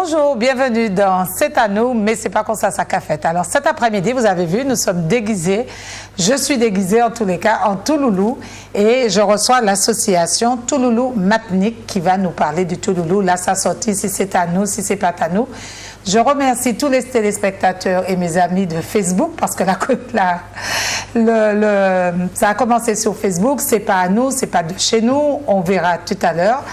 Bonjour, bienvenue dans C'est à nous, mais c'est pas comme ça qu'a fait. Alors cet après-midi, vous avez vu, nous sommes déguisés. Je suis déguisée en tous les cas en Touloulou et je reçois l'association Touloulou Matnik qui va nous parler du Touloulou. Là, ça sortit si c'est à nous, si c'est pas à nous. Je remercie tous les téléspectateurs et mes amis de Facebook parce que ça a commencé sur Facebook. C'est pas à nous, c'est pas de chez nous. On verra tout à l'heure.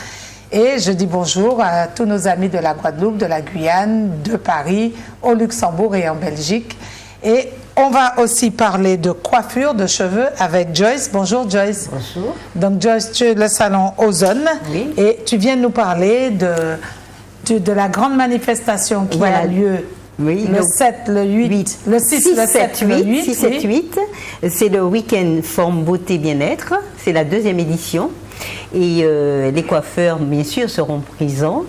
Et je dis bonjour à tous nos amis de la Guadeloupe, de la Guyane, de Paris, au Luxembourg et en Belgique. Et on va aussi parler de coiffure, de cheveux avec Joyce. Bonjour Joyce. Bonjour. Donc Joyce, tu es le salon Ozone. Oui. Et tu viens nous parler de la grande manifestation qui a lieu le 7, le 8, le 6, le 7, le 8. 6, 7, 8. C'est le week-end Forme Beauté Bien-être. C'est la 2e édition. Et les coiffeurs, bien sûr, seront présents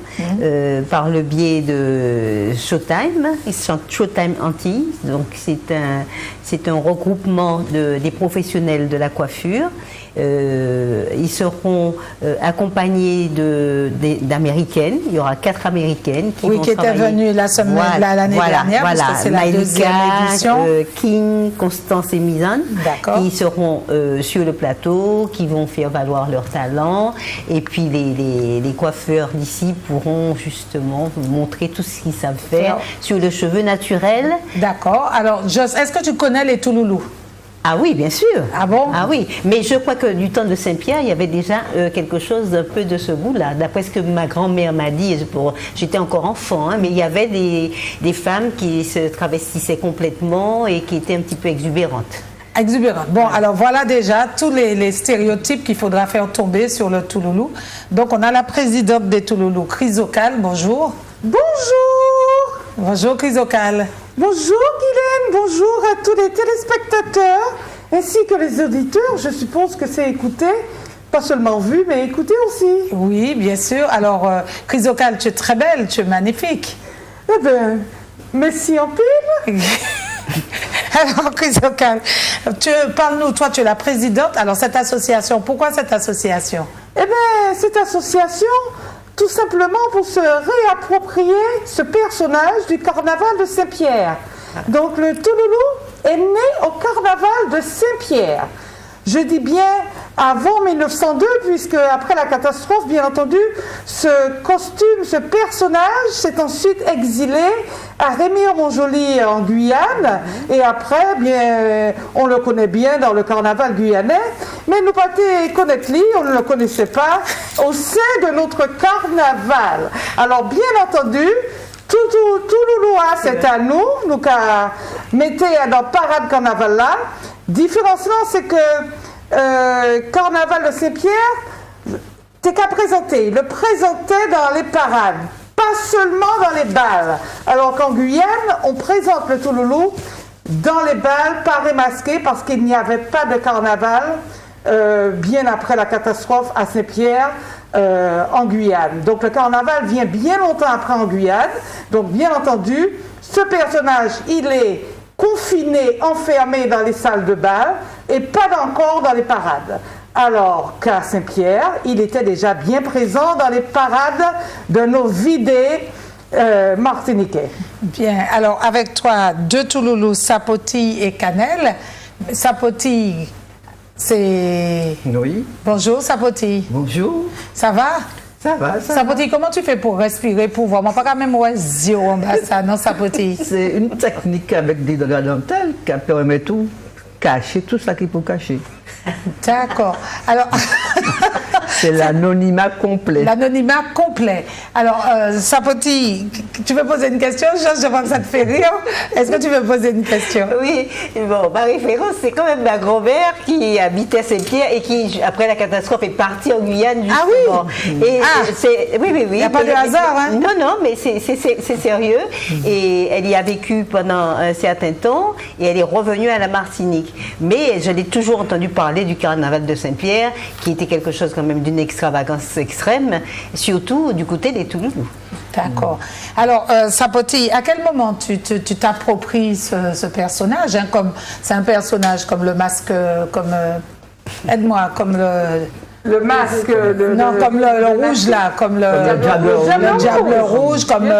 par le biais de Showtime. Ils sont Showtime Antilles. Donc, c'est un regroupement des professionnels de la coiffure. Ils seront accompagnés d'Américaines. Il y aura 4 Américaines qui vont étaient venues l'année dernière, parce que c'est la 2e édition. King, Constance et Misan. D'accord. Ils seront sur le plateau, qui vont faire valoir leur talent. Et puis les coiffeurs d'ici pourront justement vous montrer tout ce qu'ils savent faire sur le cheveu naturel. D'accord. Alors, Joss, est-ce que tu connais les Touloulous? Ah oui, bien sûr. Ah bon? Ah oui, mais je crois que du temps de Saint-Pierre, il y avait déjà quelque chose un peu de ce goût-là. D'après ce que ma grand-mère m'a dit, j'étais encore enfant, mais il y avait des femmes qui se travestissaient complètement et qui étaient un petit peu exubérantes. Exubérante. Bon, alors voilà déjà tous les stéréotypes qu'il faudra faire tomber sur le Touloulou. Donc, on a la présidente des Touloulous, Chrysocal. Bonjour. Bonjour. Bonjour, Chrysocal. Bonjour, Guylaine. Bonjour à tous les téléspectateurs, ainsi que les auditeurs. Je suppose que c'est écouté, pas seulement vu, mais écouté aussi. Oui, bien sûr. Alors, Chrysocal, tu es très belle, tu es magnifique. Eh bien, merci en pile. Alors, Chrysocal, parle-nous, toi, tu es la présidente. Alors, cette association, pourquoi cette association? Eh bien, cette association, tout simplement pour se réapproprier ce personnage du carnaval de Saint-Pierre. Donc, le Touloulou est né au carnaval de Saint-Pierre. Je dis bien avant 1902, puisque après la catastrophe, bien entendu, ce costume, ce personnage s'est ensuite exilé à Rémy-Montjoly en Guyane, et après, bien, on le connaît bien dans le carnaval guyanais, mais nous pas connaître lui, on ne le connaissait pas au sein de notre carnaval. Alors, bien entendu, Toulouloua, c'est à nous mettez dans parade carnaval là. Différencement, c'est que carnaval de Saint-Pierre, t'es qu'à présenter. Le présentait dans les parades, pas seulement dans les balles. Alors qu'en Guyane, on présente le Touloulou dans les balles, paré masqué, parce qu'il n'y avait pas de carnaval bien après la catastrophe à Saint-Pierre. En Guyane. Donc le carnaval vient bien longtemps après en Guyane. Donc bien entendu, ce personnage, il est confiné, enfermé dans les salles de bal et pas encore dans les parades. Alors qu'à Saint-Pierre, il était déjà bien présent dans les parades de nos vidés martiniquais. Bien, alors avec toi, 2 Touloulous, Sapoti et Cannelle. Sapoti, c'est... Oui. Bonjour, Sapoti. Bonjour. Ça va? Ça va, ça Sapoti, comment tu fais pour respirer, pour voir? Pas quand même zéro en bas, ça, non, Sapoti? C'est une technique avec des draps dentelles qui permet tout cacher, tout ça qu'il faut cacher. D'accord. Alors... C'est l'anonymat complet. L'anonymat complet. Alors, Sapoti, tu veux poser une question? Je vois que ça te fait rire. Est-ce que tu veux poser une question? Oui, bon, ma référence, c'est quand même ma grand-mère qui habitait à Saint-Pierre et qui, après la catastrophe, est partie en Guyane, justement. Ah oui? Oui. Il n'y a pas de hasard, hein? Non, mais c'est sérieux. Et elle y a vécu pendant un certain temps et elle est revenue à la Martinique. Mais je l'ai toujours entendu parler du carnaval de Saint-Pierre, qui était quelque chose quand même d'une extravagance extrême, surtout du côté des Touloulous. D'accord. Alors, Sapoti, à quel moment tu t'appropries ce personnage, hein, c'est un personnage comme le masque, comme aide-moi, comme Le masque de... Non, comme le rouge là, comme le diable rouge, comme...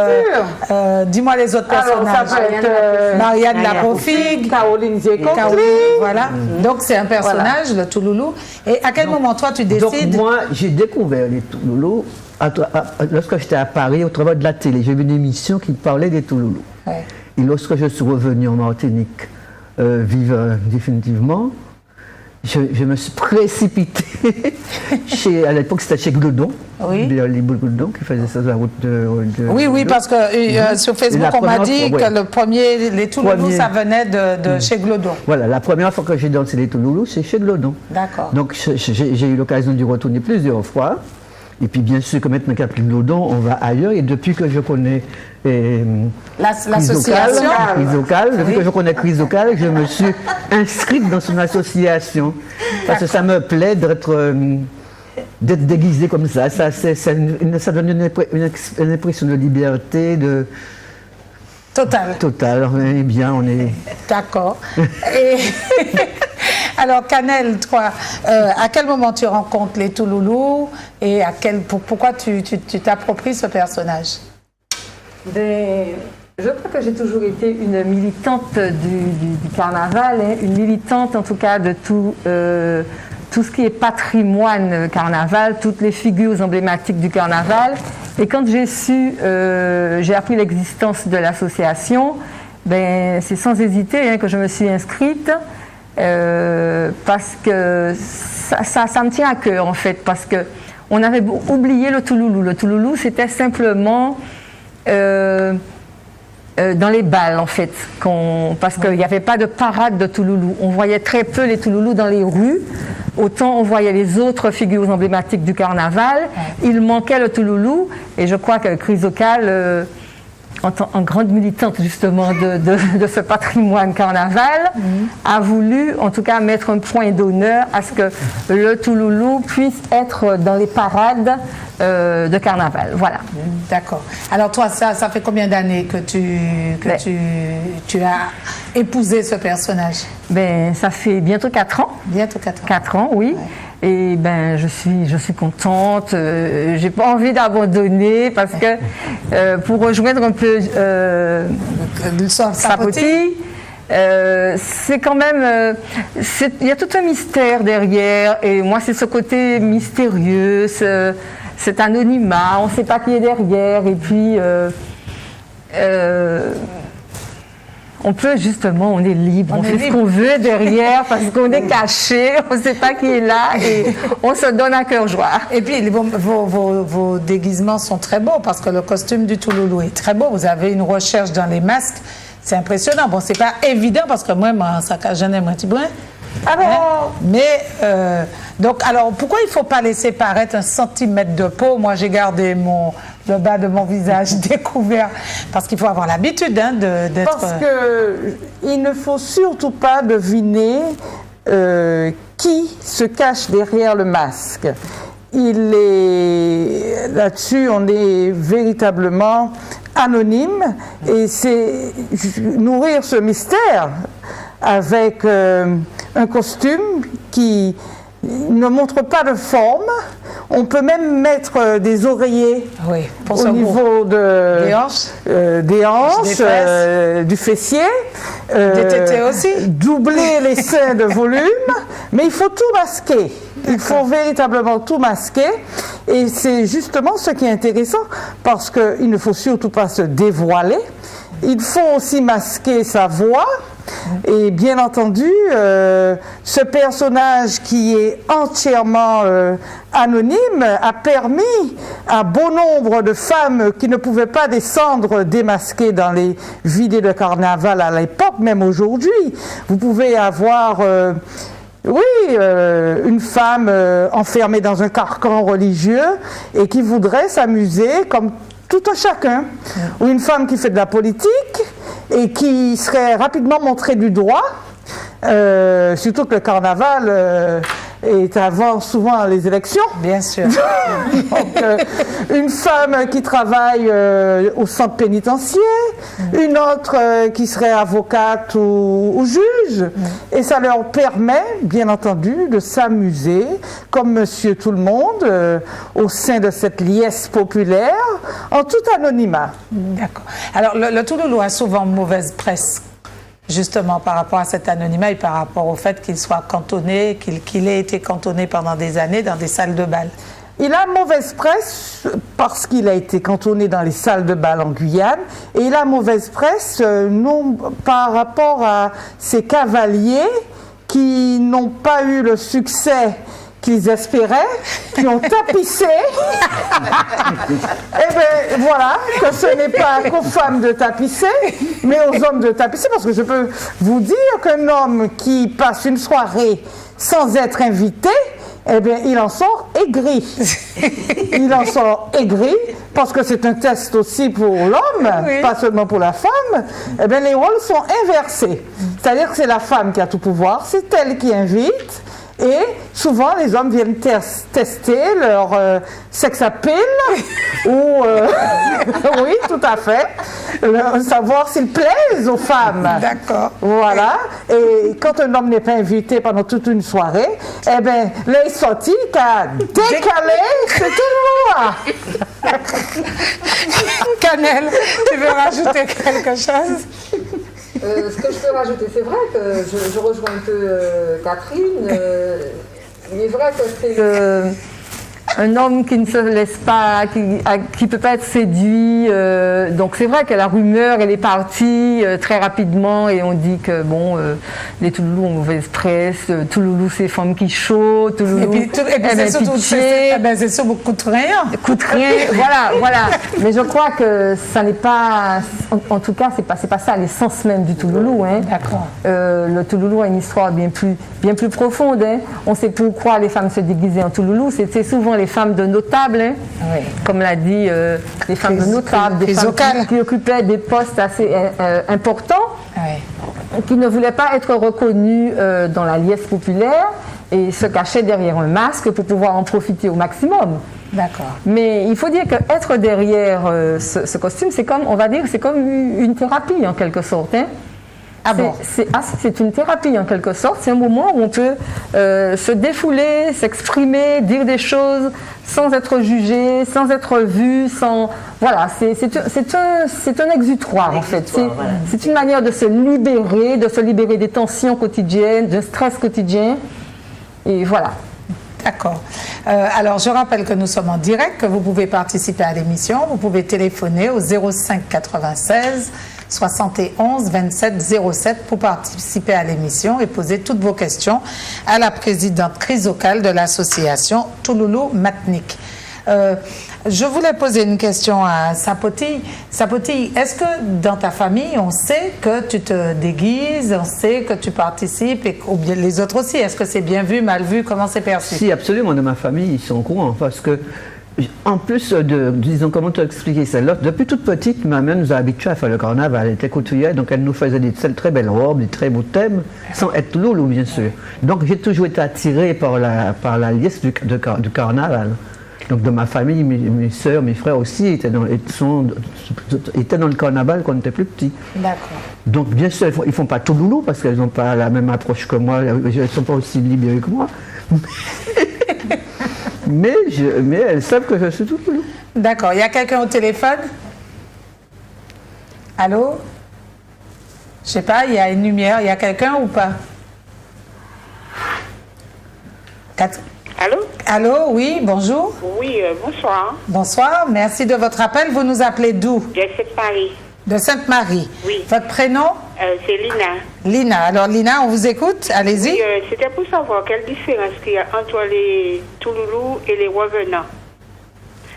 dis-moi les autres personnages. Alors, ça peut être Marianne la Pauvre-Figue, Caroline Ziekontli. Voilà. Donc, c'est un personnage, le Touloulou. Et à quel moment, toi, tu décides... Donc, moi, j'ai découvert les Touloulous lorsque j'étais à Paris, au travers de la télé. J'ai vu une émission qui parlait des Touloulous. Ouais. Et lorsque je suis revenu en Martinique vivre définitivement, je me suis précipité à l'époque c'était chez Glodon, Oui. les Glodon qui faisait ça sur la route de Oui, parce que sur Facebook, on m'a dit que le premier, les Touloulous, ça venait de chez Glodon. Voilà, la première fois que j'ai dansé les Touloulous, c'est chez Glodon. D'accord. Donc j'ai eu l'occasion d'y retourner plusieurs fois. Et puis bien sûr que maintenant qu'il n'y a plus de Glodon, on va ailleurs. Et depuis que je connais l'association, depuis que je connais Chrysocal, je me suis inscrite dans son association. Parce que ça me plaît d'être déguisée comme ça. Ça donne une impression de liberté, de... Total. Eh bien, on est... D'accord. Et... Alors, Canel, toi, à quel moment tu rencontres les Touloulous et pourquoi tu t'appropries ce personnage? Je crois que j'ai toujours été une militante du carnaval, hein, une militante en tout cas de tout ce qui est patrimoine carnaval, toutes les figures emblématiques du carnaval. Et quand j'ai appris l'existence de l'association, c'est sans hésiter que je me suis inscrite. Parce que ça me tient à cœur en fait, parce que on avait oublié le Touloulou. Le Touloulou, c'était simplement dans les bals en fait, parce qu'il n'y avait pas de parade de Touloulou. On voyait très peu les Touloulous dans les rues, autant on voyait les autres figures emblématiques du carnaval. Il manquait le Touloulou, et je crois que Chrysocal, en grande militante justement de ce patrimoine carnaval, a voulu en tout cas mettre un point d'honneur à ce que le Touloulou puisse être dans les parades de carnaval. Voilà. D'accord. Alors toi, ça fait combien d'années que tu as épousé ce personnage? Ça fait bientôt 4 ans. Bientôt 4 ans. 4 ans, oui. Ouais. Et je suis contente. J'ai pas envie d'abandonner parce que pour rejoindre un peu Sapoti, c'est quand même, il y a tout un mystère derrière. Et moi, c'est ce côté mystérieux, cet anonymat. On ne sait pas qui est derrière. Et puis on peut justement, on est libre, on fait ce qu'on veut derrière parce qu'on est caché, on ne sait pas qui est là et on se donne à cœur joie. Et puis vos déguisements sont très beaux parce que le costume du Touloulou est très beau. Vous avez une recherche dans les masques, c'est impressionnant. Bon, c'est pas évident parce que moi, ça cache un petit brin. Mais donc, alors pourquoi il ne faut pas laisser paraître 1 centimètre de peau? Moi, j'ai gardé le bas de mon visage découvert parce qu'il faut avoir l'habitude d'être. Parce qu'il ne faut surtout pas deviner qui se cache derrière le masque. Là-dessus, on est véritablement anonyme et c'est nourrir ce mystère avec un costume qui ne montre pas de forme. On peut même mettre des oreillers au niveau des hanches, du fessier, des tétés aussi. Doubler les seins de volume, mais il faut tout masquer. Il faut véritablement tout masquer et c'est justement ce qui est intéressant parce qu'il ne faut surtout pas se dévoiler. Il faut aussi masquer sa voix. Et bien entendu, ce personnage qui est entièrement anonyme a permis à bon nombre de femmes qui ne pouvaient pas descendre démasquées dans les vidéos de carnaval à l'époque, même aujourd'hui. Vous pouvez avoir... une femme enfermée dans un carcan religieux et qui voudrait s'amuser comme tout un chacun. Ou une femme qui fait de la politique et qui serait rapidement montrée du doigt, surtout que le carnaval est avant souvent les élections. Bien sûr. Donc, une femme qui travaille au centre pénitentiaire, une autre qui serait avocate ou juge, et ça leur permet, bien entendu, de s'amuser, comme Monsieur Tout-le-Monde, au sein de cette liesse populaire, en tout anonymat. D'accord. Alors, le Touloulou a souvent mauvaise presse, justement par rapport à cet anonymat et par rapport au fait qu'il soit cantonné, qu'il ait été cantonné pendant des années dans des salles de bal. Il a mauvaise presse parce qu'il a été cantonné dans les salles de bal en Guyane, et il a mauvaise presse non par rapport à ces cavaliers qui n'ont pas eu le succès qu'ils espéraient, qui ont tapissé. Eh bien, voilà, que ce n'est pas qu'aux femmes de tapisser, mais aux hommes de tapisser, parce que je peux vous dire qu'un homme qui passe une soirée sans être invité, eh bien, il en sort aigri. Il en sort aigri, parce que c'est un test aussi pour l'homme, Oui. pas seulement pour la femme. Eh bien, les rôles sont inversés. C'est-à-dire que c'est la femme qui a tout pouvoir, c'est elle qui invite. Et souvent, les hommes viennent tester leur sex appeal ou, oui, tout à fait, savoir s'ils plaisent aux femmes. D'accord. Voilà. Et quand un homme n'est pas invité pendant toute une soirée, eh bien, là, il sortit qu'à décaler, c'est tout loin. Cannelle, tu veux rajouter quelque chose? Ce que je peux rajouter, c'est vrai que je rejoins un peu Catherine. Il est vrai que c'est un homme qui ne se laisse pas, qui peut pas être séduit. Donc c'est vrai que la rumeur, elle est partie très rapidement et on dit que bon, les Touloulous ont mauvaise presse, Touloulou c'est femme qui chaud, Touloulou, Et puis c'est surtout, c'est sur beaucoup de rien. coûte rien, voilà. Mais je crois que ça n'est pas, en tout cas, c'est pas ça l'essence même du Touloulou. Hein. D'accord. Le Touloulou a une histoire bien plus profonde. Hein. On sait pourquoi les femmes se déguisaient en Touloulou. C'était souvent les femmes de notables, hein. Oui. Comme l'a dit, les femmes de notables, des femmes qui occupaient des postes assez importants, Oui. qui ne voulaient pas être reconnues dans la liesse populaire et se cachaient derrière un masque pour pouvoir en profiter au maximum. D'accord. Mais il faut dire qu'être derrière ce costume, c'est comme, on va dire, c'est comme une thérapie en quelque sorte. Hein. Ah bon? C'est une thérapie en quelque sorte. C'est un moment où on peut se défouler, s'exprimer, dire des choses sans être jugé, sans être vu, sans... Voilà, c'est un exutoire en fait. C'est une manière de se libérer des tensions quotidiennes, d'un stress quotidien. Et voilà. D'accord. Alors, je rappelle que nous sommes en direct, que vous pouvez participer à l'émission. Vous pouvez téléphoner au 05 96 71 27 07 pour participer à l'émission et poser toutes vos questions à la présidente Chrysocale de l'association Touloulou Matnik. Je voulais poser une question à Sapoti. Sapoti, est-ce que dans ta famille, on sait que tu te déguises, on sait que tu participes, ou bien les autres aussi? Est-ce que c'est bien vu, mal vu? Comment c'est perçu? Si, absolument, dans ma famille, ils sont au courant, parce que, en plus de, disons, comment te expliquer ça, depuis toute petite, ma mère nous a habitués à faire le carnaval. Elle était couturière, donc elle nous faisait des très belles robes, des très beaux thèmes, sans être Touloulou, bien sûr. Donc j'ai toujours été attiré par la liesse du carnaval. Donc de ma famille, mes soeurs, mes frères aussi étaient dans le carnaval quand on était plus petits. D'accord. Donc bien sûr, ils ne font pas Touloulou parce qu'elles n'ont pas la même approche que moi, elles ne sont pas aussi libérées que moi. Mais elles savent que je suis Touloulou. D'accord. Il y a quelqu'un au téléphone? Allô? Je sais pas, il y a une lumière. Il y a quelqu'un ou pas? Allô? Allô, oui, bonjour. Oui, bonsoir. Bonsoir, merci de votre appel. Vous nous appelez d'où? De Sainte-Marie. De Sainte-Marie. Oui. Votre prénom? C'est Lina. Lina. Alors Lina, on vous écoute, allez-y. Oui, c'était pour savoir quelle différence il y a entre les Touloulous et les revenants.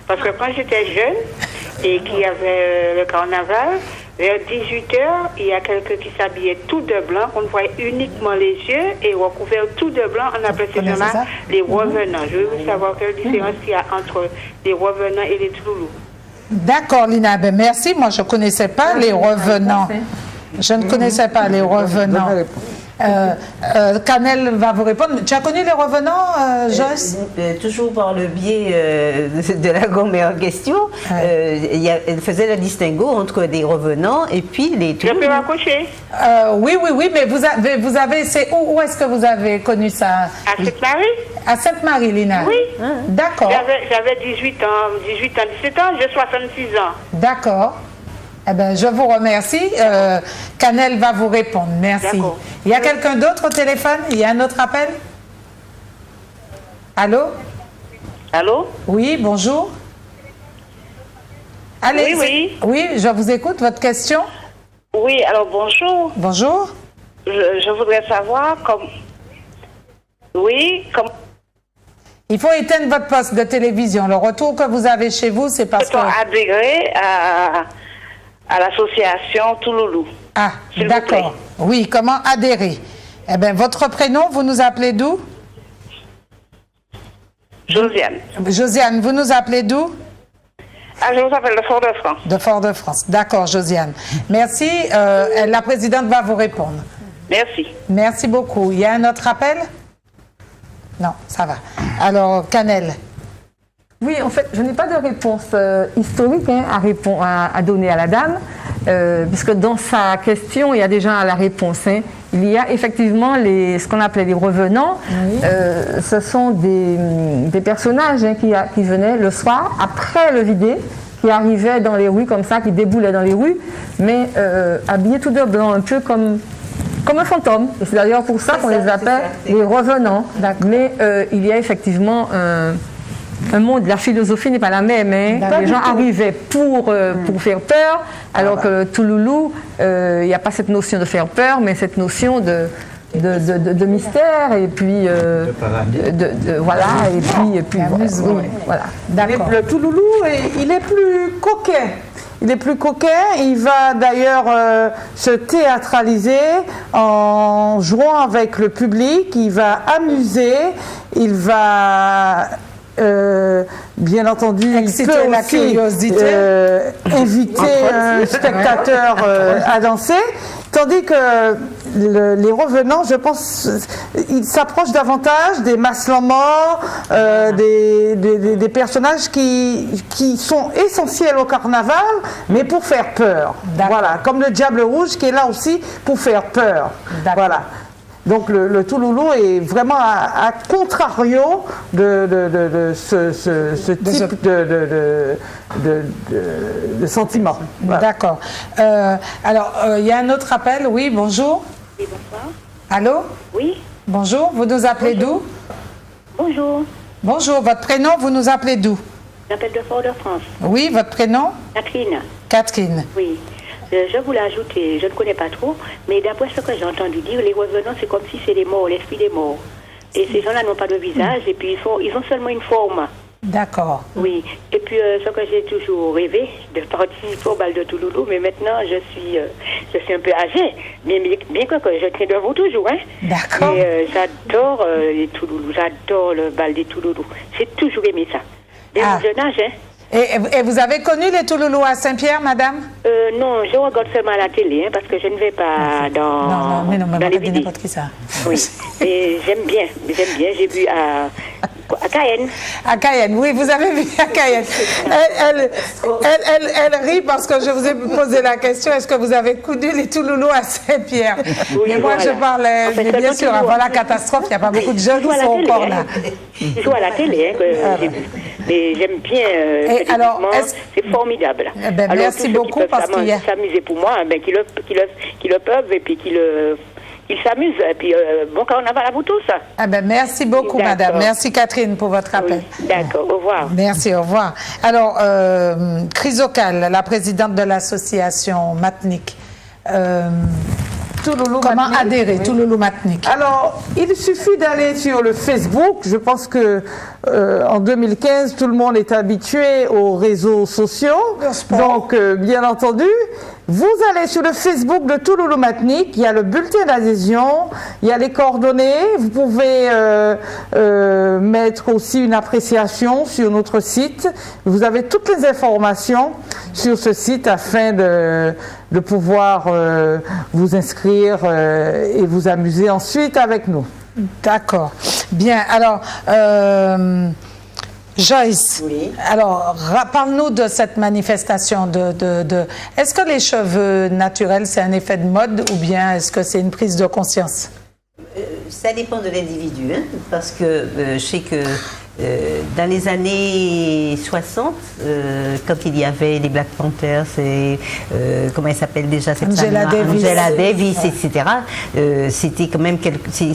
Parce que quand j'étais jeune et qu'il y avait le carnaval, vers 18h, il y a quelqu'un qui s'habillait tout de blanc, on voyait uniquement les yeux et recouvert tout de blanc, on appelait ces gens-là les revenants. Je veux savoir quelle différence il y a entre les revenants et les Touloulous. D'accord, Lina. Ben, merci. Moi, je ne connaissais pas les revenants. Je ne connaissais pas les revenants. Canel va vous répondre. Tu as connu les revenants, Joyce? Toujours par le biais de la grand-mère en question, elle faisait le distinguo entre des revenants et puis les Je peux raccrocher. Oui, mais vous avez c'est où est-ce que vous avez connu ça? À Sainte-Marie? À Sainte-Marie, Lina? Oui. D'accord. J'avais 17 ans, j'ai 66 ans. D'accord. Eh bien, je vous remercie. Canel va vous répondre. Merci. D'accord. Il y a quelqu'un d'autre au téléphone? Il y a un autre appel? Allô? Allô? Oui, bonjour. Allez, Oui. Oui, je vous écoute. Votre question? Oui, alors bonjour. Bonjour. Je voudrais savoir Il faut éteindre votre poste de télévision. Le retour que vous avez chez vous, c'est parce que... peut-on adhérer à l'association Touloulou? Ah, S'il vous d'accord. Oui, comment adhérer? Eh bien, votre prénom, vous nous appelez d'où? Josiane. Josiane, vous nous appelez d'où? Ah, je vous appelle de Fort-de-France. De Fort-de-France. D'accord, Josiane. Merci. La présidente va vous répondre. Merci. Merci beaucoup. Il y a un autre appel? Non, ça va. Alors, Canel. Oui, en fait, je n'ai pas de réponse historique à donner à la dame, puisque dans sa question, il y a déjà la réponse. Il y a effectivement ce qu'on appelait les revenants. Oui. Ce sont des personnages qui venaient le soir, après le vidé, qui arrivaient dans les rues comme ça, qui déboulaient dans les rues, mais habillés tout de blanc, un peu comme un fantôme. Et c'est d'ailleurs pour ça qu'on les appelle les revenants. Mais il y a effectivement un monde, la philosophie n'est pas la même. Les gens arrivaient pour faire peur, alors que Touloulou, il n'y a pas cette notion de faire peur, mais cette notion de mystère et puis voilà et puis voilà. D'accord. Le Touloulou, il est plus coquet. Il est plus coquet, il va d'ailleurs se théâtraliser en jouant avec le public, il va amuser, il va bien entendu exciter il peut la aussi, curiosité, inviter un spectateur à danser, tandis que les revenants, je pense, ils s'approchent davantage des Maslan morts, des personnages qui sont essentiels au carnaval, mais pour faire peur. Voilà, comme le Diable Rouge qui est là aussi pour faire peur. Voilà. Donc le Touloulou est vraiment à contrario de ce type de sentiment. Voilà. D'accord. Alors, il y a un autre appel. Oui, bonjour. Oui, bonsoir. Allô? Oui. Bonjour, vous nous appelez d'où? Bonjour. Bonjour, votre prénom, vous nous appelez d'où? J'appelle de Fort-de-France. Oui, votre prénom? Catherine. Catherine. Oui. Je voulais ajouter, je ne connais pas trop, mais d'après ce que j'ai entendu dire, les revenants, c'est comme si c'est les morts, l'esprit des morts. Et ces gens-là n'ont pas de visage, et puis ils ont seulement une forme. D'accord. Oui. Et puis, ce que j'ai toujours rêvé, de participer au bal de Touloulou, mais maintenant, je suis un peu âgée, mais bien que je tiens de vous toujours, hein. D'accord. Et j'adore les Touloulou, j'adore le bal des Touloulou. J'ai toujours aimé ça. Dès mon jeune âge, hein. Et vous avez connu les Touloulous à Saint-Pierre, madame? Non, je regarde seulement à la télé, hein, parce que je ne vais pas dans les vidéos. N'importe qui ça. Oui, mais j'aime bien, j'ai vu à Cayenne. À Cayenne, oui, vous avez vu à Cayenne. Elle rit parce que je vous ai posé la question, est-ce que vous avez connu les Touloulous à Saint-Pierre? Oui, mais moi, je parlais, en fait, mais bien sûr, avant la catastrophe, il n'y a pas beaucoup de jeunes qui sont encore là. Ils jouent à la télé, hein, que j'ai vu. Mais j'aime bien, c'est formidable. Eh ben, alors, merci beaucoup parce qu'il y a... s'amuser pour moi, ben, qu'ils le peuvent et puis qu'ils s'amusent. Et puis, bon carnaval à vous tous. Ah ben, merci beaucoup, madame. Merci, Catherine, pour votre appel. Oui, d'accord, au revoir. Merci, au revoir. Alors, Chrysocal, la présidente de l'association Matnik. Comment adhérer, Touloulou Matnik? Alors, il suffit d'aller sur le Facebook. Je pense que en 2015, tout le monde est habitué aux réseaux sociaux. Donc, bien entendu, vous allez sur le Facebook de Touloulou Matnik. Il y a le bulletin d'adhésion, il y a les coordonnées. Vous pouvez mettre aussi une appréciation sur notre site. Vous avez toutes les informations sur ce site afin de pouvoir vous inscrire et vous amuser ensuite avec nous. D'accord. Bien. Alors, Joyce, Oui. alors parle-nous de cette manifestation Est-ce que les cheveux naturels, c'est un effet de mode ou bien est-ce que c'est une prise de conscience? Ça dépend de l'individu, hein, parce que je sais que dans les années 60, quand il y avait les Black Panthers et comment elle s'appelle déjà cette Angela femme-là, Davis. Angela Davis, etc. C'était quand même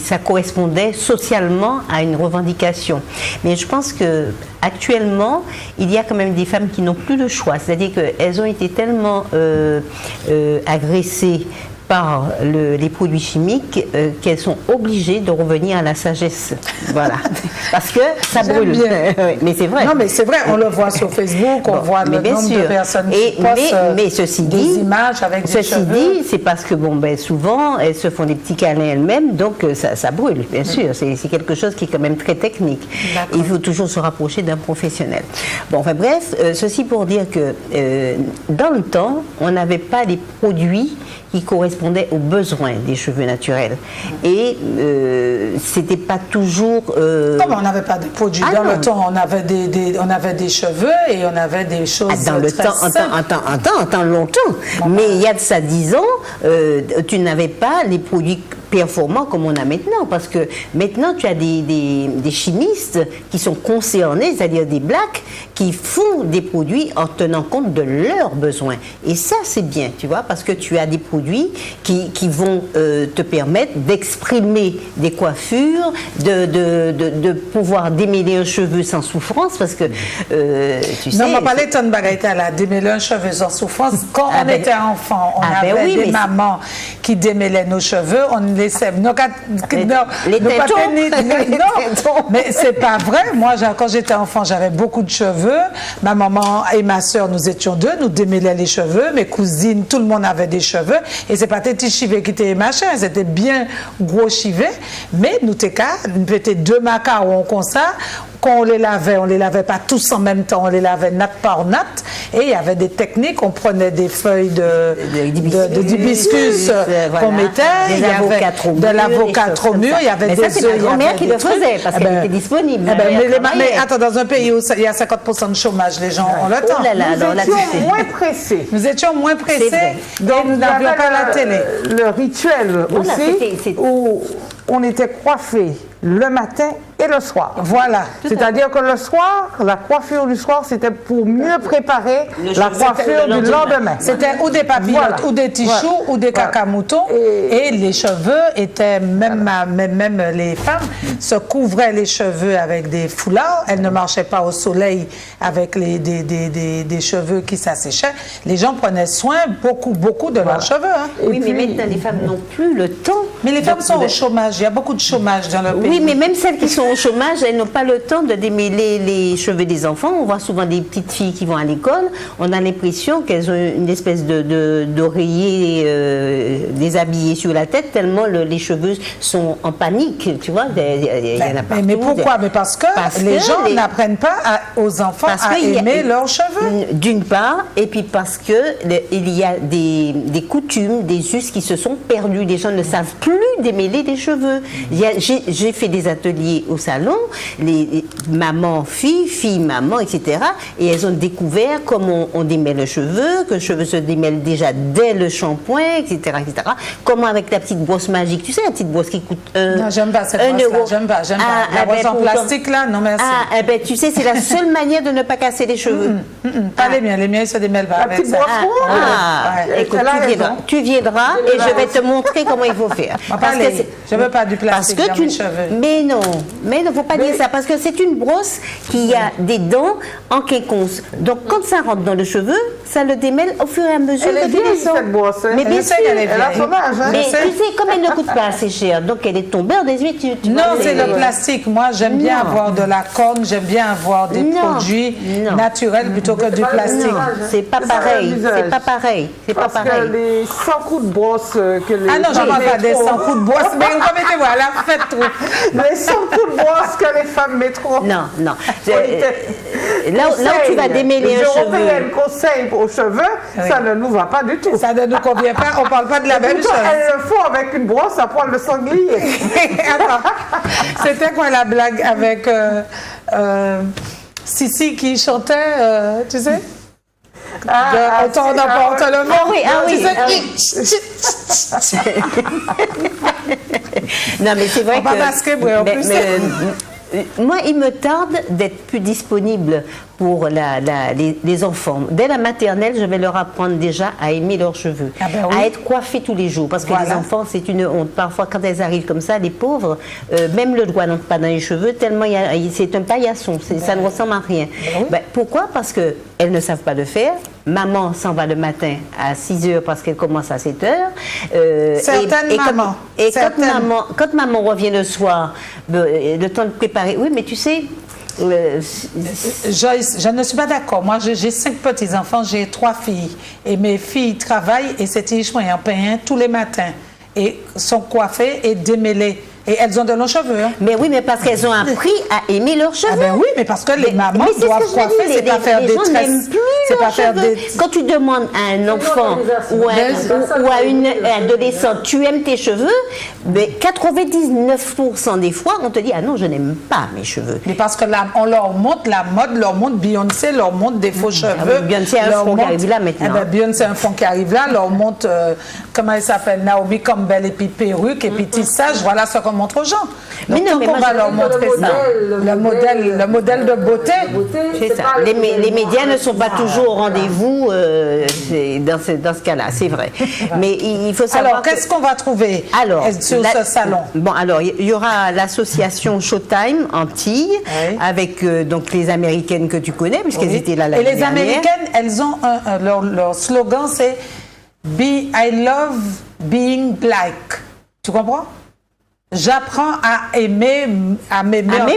ça correspondait socialement à une revendication. Mais je pense que actuellement, il y a quand même des femmes qui n'ont plus le choix, c'est-à-dire qu'elles ont été tellement agressées par les produits chimiques qu'elles sont obligées de revenir à la sagesse. Voilà. Parce que ça brûle. Mais c'est vrai. Non, mais c'est vrai, on le voit sur Facebook, on voit le nombre de personnes qui postent mais ceci des dit, images avec des cheveux. Ceci dit, c'est parce que souvent, elles se font des petits câlins elles-mêmes, donc ça brûle, bien sûr. C'est quelque chose qui est quand même très technique. Il faut toujours se rapprocher d'un professionnel. Bon, enfin bref, ceci pour dire que dans le temps, on n'avait pas les produits qui correspondaient aux besoins des cheveux naturels. Et c'était pas toujours... Comment on n'avait pas de produits? Dans le temps, on avait des cheveux et on avait des choses dans le très temps, simples. longtemps. Mais il y a de ça 10 ans, tu n'avais pas les produits performants comme on a maintenant, parce que maintenant tu as des chimistes qui sont concernés, c'est-à-dire des blacks, qui font des produits en tenant compte de leurs besoins. Et ça c'est bien, tu vois, parce que tu as des produits qui vont te permettre d'exprimer des coiffures, de pouvoir démêler un cheveu sans souffrance, parce que tu sais... Non, on m'a parlé de ton bagaille là, démêler un cheveu sans souffrance. Quand on était enfant, on avait des mamans qui démêlaient nos cheveux, on laissait... Non, mais c'est pas vrai. Moi, quand j'étais enfant, j'avais beaucoup de cheveux. Ma maman et ma soeur, nous étions deux, nous démêlions les cheveux. Mes cousines, tout le monde avait des cheveux. Et c'est pas tes petits chivets qui étaient machin, c'était bien gros chivets. Mais nous étions deux macarons comme ça. Quand on les lavait pas tous en même temps, on les lavait natte par natte. Et il y avait des techniques, on prenait des feuilles d'hibiscus qu'on mettait, il y avait de l'avocat trop mûr, il y avait des œufs. C'est ma grand-mère qui le faisait, parce qu'elle était disponible. Mais attends, dans un pays où il y a 50% de chômage, les gens ont le temps. Nous étions moins pressés. Nous étions moins pressés, donc nous n'avions pas la télé. Le rituel aussi, où on était coiffés le matin et le soir. Voilà. C'est-à-dire que le soir, la coiffure du soir, c'était pour mieux préparer la coiffure du lendemain. C'était ou des papillotes, ou des tichous, ou des cacamoutons. Et les cheveux étaient, même les femmes se couvraient les cheveux avec des foulards. Elles ne marchaient pas au soleil avec des cheveux qui s'asséchaient. Les gens prenaient soin beaucoup de leurs cheveux. Hein. Oui, mais maintenant, les femmes n'ont plus le temps. Mais les femmes sont au chômage. Il y a beaucoup de chômage dans le pays. Oui, mais même celles qui sont au chômage, elles n'ont pas le temps de démêler les cheveux des enfants. On voit souvent des petites filles qui vont à l'école. On a l'impression qu'elles ont une espèce d'oreiller déshabillé sur la tête, tellement les cheveux sont en panique, tu vois. Il y en a partout. Mais pourquoi? Mais parce que les gens n'apprennent pas aux enfants à aimer leurs cheveux. D'une part, et puis parce que il y a des coutumes, des us qui se sont perdus. Les gens ne savent plus démêler des cheveux. J'ai fait des ateliers au salon, les mamans, filles, maman, etc. Et elles ont découvert comment on démêle le cheveu, que le cheveu se démêle déjà dès le shampoing, etc., etc. Comment avec la petite brosse magique, tu sais, la petite brosse qui coûte non, j'aime pas cette brosse-là, j'aime pas. La brosse en plastique, là, non merci. Ah, eh ben, tu sais, c'est la seule manière de ne pas casser les cheveux. Pas les miens ils se démêlent pas avec ça. Écoute, tu viendras et je vais te montrer comment il faut faire. Parce que je veux pas du plastique dans mes cheveux. Mais non, faut pas dire ça, parce que c'est une brosse qui a des dents en quinconce. Donc quand ça rentre dans le cheveu, ça le démêle au fur et à mesure que tu descends. Cette brosse, mais bien sûr, elle a son âge. Hein. Mais tu sais, comme elle ne coûte pas assez cher, donc elle est tombée en désuet. Non, c'est le plastique. Moi, j'aime bien avoir de la corne, j'aime bien avoir des produits naturels plutôt que du plastique. C'est pas pareil. C'est pas pareil. C'est pas pareil. Parce que les 100 coups de brosse que les... Ah non, j'en parle pas des 100 coups de brosse, mais remettez-moi, la faites trop. Les 100 coups de brosse que les femmes mettent trop. Non. là où tu vas démêler un cheveu. Les Européennes conseillent aux cheveux, ça ne nous va pas du tout. Ça ne nous convient pas, on ne parle pas de la même chose. Elles le font avec une brosse à poil de sanglier. Attends, c'était quoi la blague avec Sissi qui chantait, tu sais? On t'en apporte le mot. Ah oui, Tu sais, Non, mais c'est vrai on va masquer, oui, en plus. Moi, il me tarde d'être plus disponible pour les enfants. Dès la maternelle, je vais leur apprendre déjà à aimer leurs cheveux, à être coiffés tous les jours. Parce que les enfants, c'est une honte. Parfois, quand elles arrivent comme ça, les pauvres, même le doigt n'entre pas dans les cheveux, tellement c'est un paillasson. Ça ne ressemble à rien. Pourquoi? Parce qu'elles ne savent pas le faire. Maman s'en va le matin à 6 heures parce qu'elle commence à 7 heures. Certaines mamans. Et quand maman revient le soir, le temps de préparer. Oui, mais tu sais. Joyce, je ne suis pas d'accord. Moi, j'ai 5 petits-enfants, j'ai 3 filles. Et mes filles travaillent et c'est en pain tous les matins. Et sont coiffées et démêlées. Et elles ont de longs cheveux. Hein. Mais oui, mais parce qu'elles ont appris à aimer leurs cheveux. Ah ben oui, mais parce que les mamans doivent coiffer, c'est pas faire des tresses. C'est pas faire des... Quand tu demandes à un enfant ou à une adolescente, tu aimes tes cheveux, mais 99% des fois, on te dit, ah non, je n'aime pas mes cheveux. Mais parce que là, on leur montre la mode, leur montre Beyoncé, leur montre des faux cheveux. Beyoncé a un fond qui arrive là maintenant. Beyoncé a un fond qui arrive là, leur montre, comment elle s'appelle, Naomi Campbell, et puis perruque, et puis tissage, voilà ce qu'on montre aux gens. Donc, mais on va leur montrer ça. Le modèle de beauté. C'est ça. Les médias ne sont pas toujours au rendez-vous dans ce cas-là, c'est vrai. Mais il faut savoir. Alors, qu'est-ce qu'on va trouver sur ce salon? Bon, alors, il y aura l'association Showtime Antilles, avec donc les Américaines que tu connais, puisqu'elles étaient là l'année dernière. Et les Américaines, elles ont leur slogan, c'est I love being black. Tu comprends? J'apprends à m'aimer en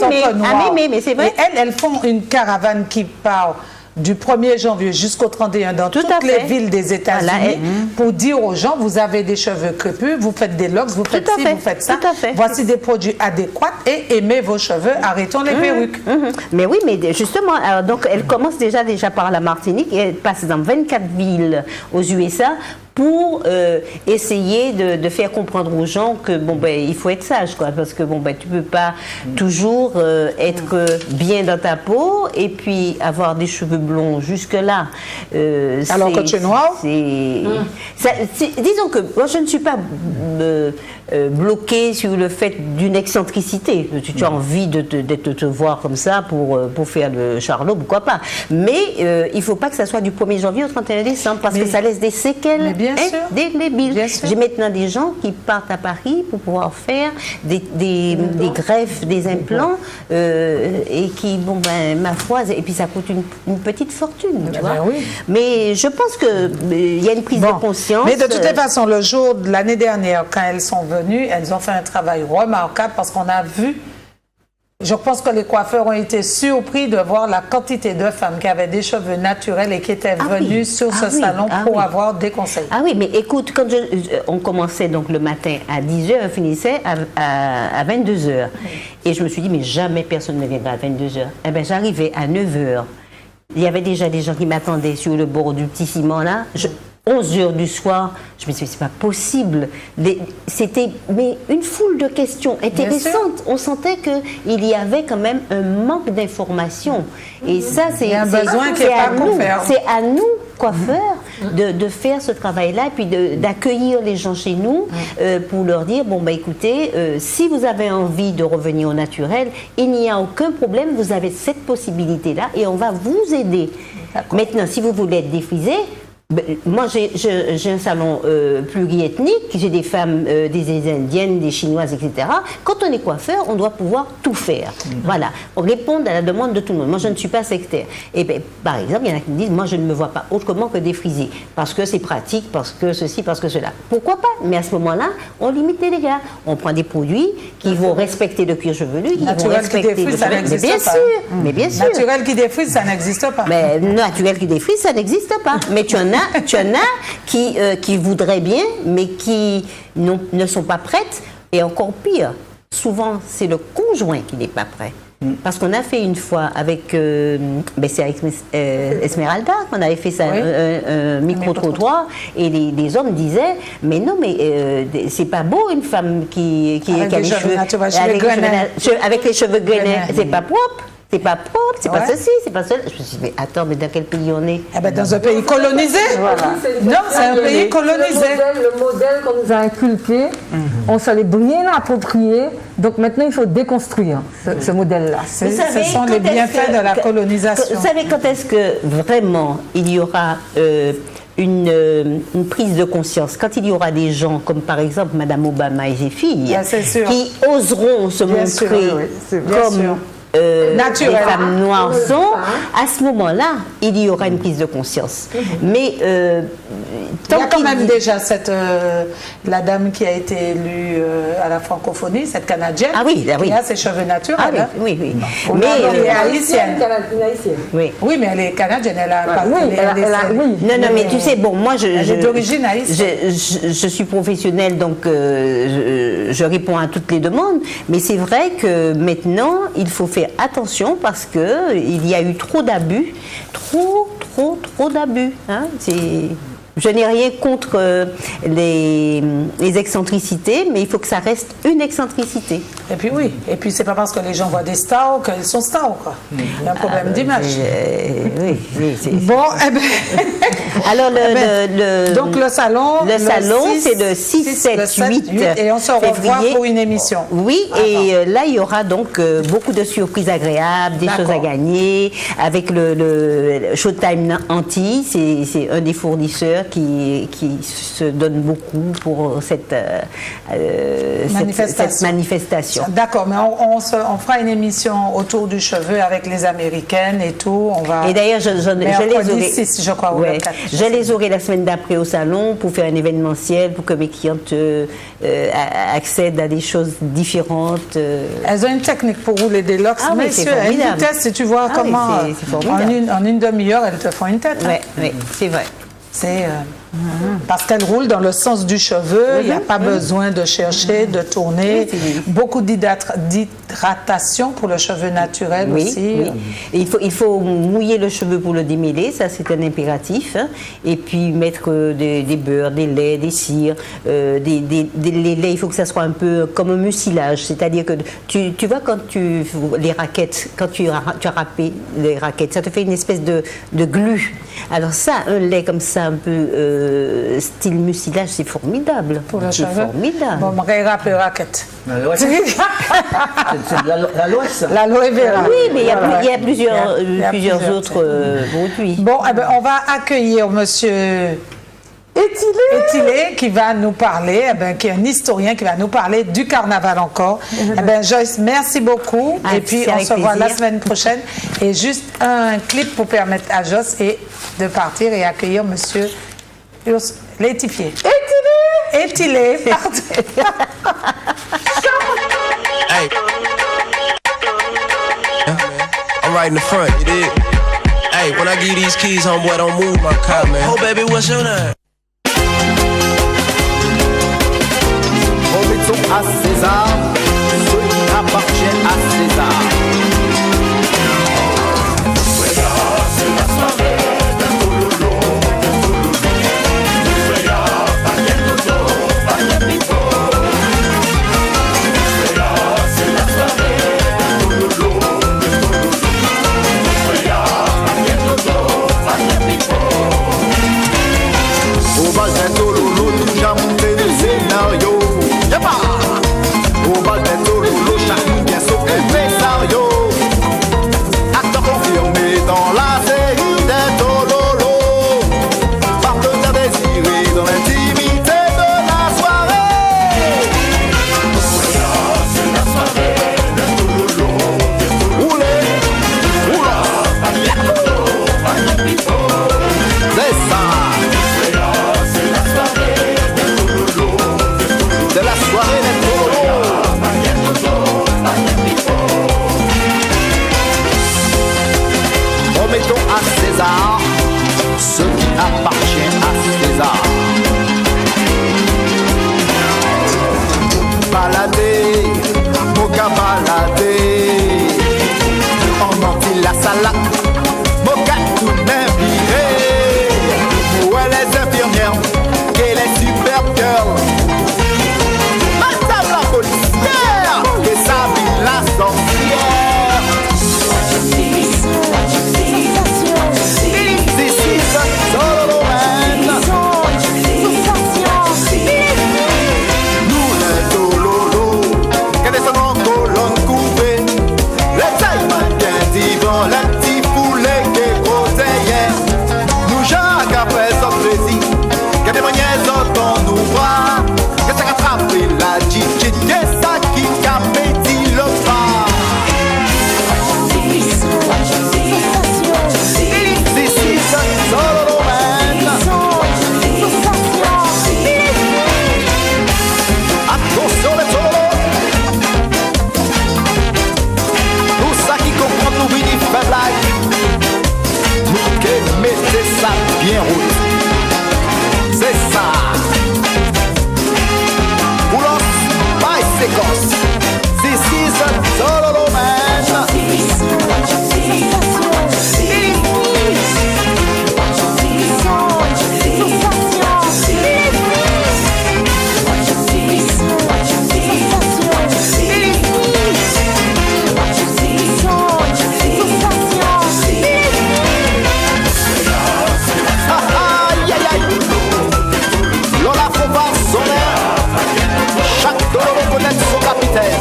tant que noir. Mais c'est vrai. Et elles font une caravane qui part du 1er janvier jusqu'au 31 dans toutes les villes des États-Unis pour dire aux gens, vous avez des cheveux crépus, vous faites des locks, vous faites ci, vous faites ça. Voici des produits adéquats et aimez vos cheveux, arrêtons les perruques. Mais oui, mais justement, alors, donc elle commence déjà par la Martinique et elle passe dans 24 villes aux USA pour essayer de faire comprendre aux gens que il faut être sage, quoi, parce que tu peux pas toujours être bien dans ta peau et puis avoir des cheveux blonds jusque là. Alors que tu es noir. Disons que moi je ne suis pas bloquée sur le fait d'une excentricité. Tu as envie de te voir comme ça pour faire le charlot, pourquoi pas. Mais il faut pas que ça soit du 1er janvier au 31 décembre parce que ça laisse des séquelles. Indélébile. J'ai maintenant des gens qui partent à Paris pour pouvoir faire des greffes, des implants et qui, ma foi, et puis ça coûte une petite fortune, tu vois. Mais je pense qu'il y a une prise de conscience. Mais de toute façon, le jour de l'année dernière, quand elles sont venues, elles ont fait un travail remarquable parce qu'on a vu. Je pense que les coiffeurs ont été surpris de voir la quantité de femmes qui avaient des cheveux naturels et qui étaient venues sur ce salon pour avoir des conseils. Ah oui, mais écoute, quand on commençait donc le matin à 10h, on finissait à 22h. Et je me suis dit, mais jamais personne ne viendra à 22h. Eh bien, j'arrivais à 9h. Il y avait déjà des gens qui m'attendaient sur le bord du petit ciment là. 11h du soir, je me suis dit, c'est pas possible. C'était une foule de questions intéressantes. On sentait qu'il y avait quand même un manque d'informations. Et ça, c'est un besoin qui est pas couvert. C'est à nous, coiffeurs, de faire ce travail-là, et puis d'accueillir les gens chez nous pour leur dire, écoutez, si vous avez envie de revenir au naturel, il n'y a aucun problème, vous avez cette possibilité-là, et on va vous aider. Maintenant, si vous voulez être défrisé, moi, j'ai un salon pluriethnique, j'ai des femmes, des Indiennes, des Chinoises, etc. Quand on est coiffeur, on doit pouvoir tout faire. Voilà, répondre à la demande de tout le monde. Moi, je ne suis pas sectaire. Et par exemple, il y en a qui me disent, moi, je ne me vois pas autrement que défrisé, parce que c'est pratique, parce que ceci, parce que cela. Pourquoi pas? Mais à ce moment-là, on limite les dégâts. On prend des produits qui vont respecter le cuir chevelu, qui vont respecter le ça n'existe pas. Bien sûr, mais bien sûr. Naturel qui défrise, ça n'existe pas. Mais naturel qui défrise, ça n'existe pas. Mais tu en as qui voudraient bien, mais qui ne sont pas prêtes. Et encore pire, souvent, c'est le conjoint qui n'est pas prêt. Parce qu'on a fait une fois avec, c'est avec Esmeralda qu'on avait fait ça, un micro-trottoir, et les hommes disaient, mais non, mais c'est pas beau une femme qui a les cheveux avec les cheveux grainés, c'est pas propre. C'est pas propre, c'est pas ceci, c'est pas cela. Je me suis dit, attends, mais dans quel pays on est? Eh ben, dans un pays colonisé. Voilà. Non, c'est un pays colonisé. Le modèle qu'on nous a inculqué, on se l'est bien approprié. Donc maintenant, il faut déconstruire ce modèle-là. Ce sont les bienfaits de la colonisation. Vous savez quand est-ce que vraiment il y aura une prise de conscience, quand il y aura des gens comme par exemple Madame Obama et ses filles qui oseront se montrer comme les femmes noires sont, à ce moment-là, il y aura une prise de conscience. Mais il y a quand même déjà la dame qui a été élue à la francophonie, cette Canadienne, qui a ses cheveux naturels. Oui. Mais elle est haïtienne. Oui, mais elle est canadienne. Non, mais tu sais, bon, moi, elle est d'origine haïtienne. Je suis professionnelle, donc je réponds à toutes les demandes. Mais c'est vrai que maintenant, il faut faire attention parce qu'il y a eu trop d'abus, trop d'abus. Hein. Je n'ai rien contre les excentricités, mais il faut que ça reste une excentricité. Et puis c'est pas parce que les gens voient des stars qu'ils sont stars, quoi. Il y a un problème d'image. Bon, alors donc le salon, c'est le 6, 7, 8 et on se revoit pour une émission. Oui, et là il y aura donc beaucoup de surprises agréables, des choses à gagner, avec le Showtime Antilles, c'est un des fournisseurs qui se donne beaucoup pour cette manifestation. D'accord, mais on fera une émission autour du cheveu avec les Américaines et tout. Et d'ailleurs, je les aurai la semaine d'après au salon pour faire un événementiel, pour que mes clientes accèdent à des choses différentes. Elles ont une technique pour rouler des locks. C'est formidable. Une tête, si tu vois comment en une demi-heure, elles te font une tête. Oui, c'est vrai. Parce qu'elle roule dans le sens du cheveu, il n'y a pas besoin de chercher, de tourner. Beaucoup d'hydratation pour le cheveu naturel aussi. Et il faut mouiller le cheveu pour le démêler, ça c'est un impératif. Hein. Et puis mettre des beurres, des laits, des cires, les laits, il faut que ça soit un peu comme un mucilage. C'est-à-dire que tu vois quand les raquettes, quand tu as râpé les raquettes, ça te fait une espèce de glu. Alors ça, un lait comme ça, un peu style mucilage, c'est formidable. Pour le cheveu. Formidable. Bon, on va rappeler raquette. C'est l'aloe vera. Oui, mais il y a plusieurs autres produits. Bon, on va accueillir monsieur Étilé qui va nous parler, qui est un historien qui va nous parler du carnaval encore. Joyce, merci beaucoup. Et puis on se voit la semaine prochaine. Et juste un clip pour permettre à Joyce de partir et accueillir monsieur Létifié. Étilé, pardon. Hey. I'm right in the front, you dig? Hey, when I give you these keys, homeboy, don't move my car, man. Oh, baby, what's your name? Remettons à César ce qui appartient à César. Au bal d'un tololo, nous monté le scénario. Au bal d'un tololo, chacun bien sauf le scénario. Acteur confirmé dans la série d'un tololo. Partenaire désiré dans l'intimité de la soirée. C'est la soirée d'un tololo. Roulez, roula, c'est ça. De la soirée des tololos. Remettons à César ce qui appartient à César. Balader, moka balader. que des manières qu'on nous voit, que ça rattrape la digit, que ça qui capétit le pas. This is a solo man. Attention les solos. Tout ça qui comprend nous vini fait blague. Nous que mettez ça bien route. C'est ça. Boulos, by séquence. This is a solo man. Lola faut voir son air. Chaque dollar reconnaît son capitaine.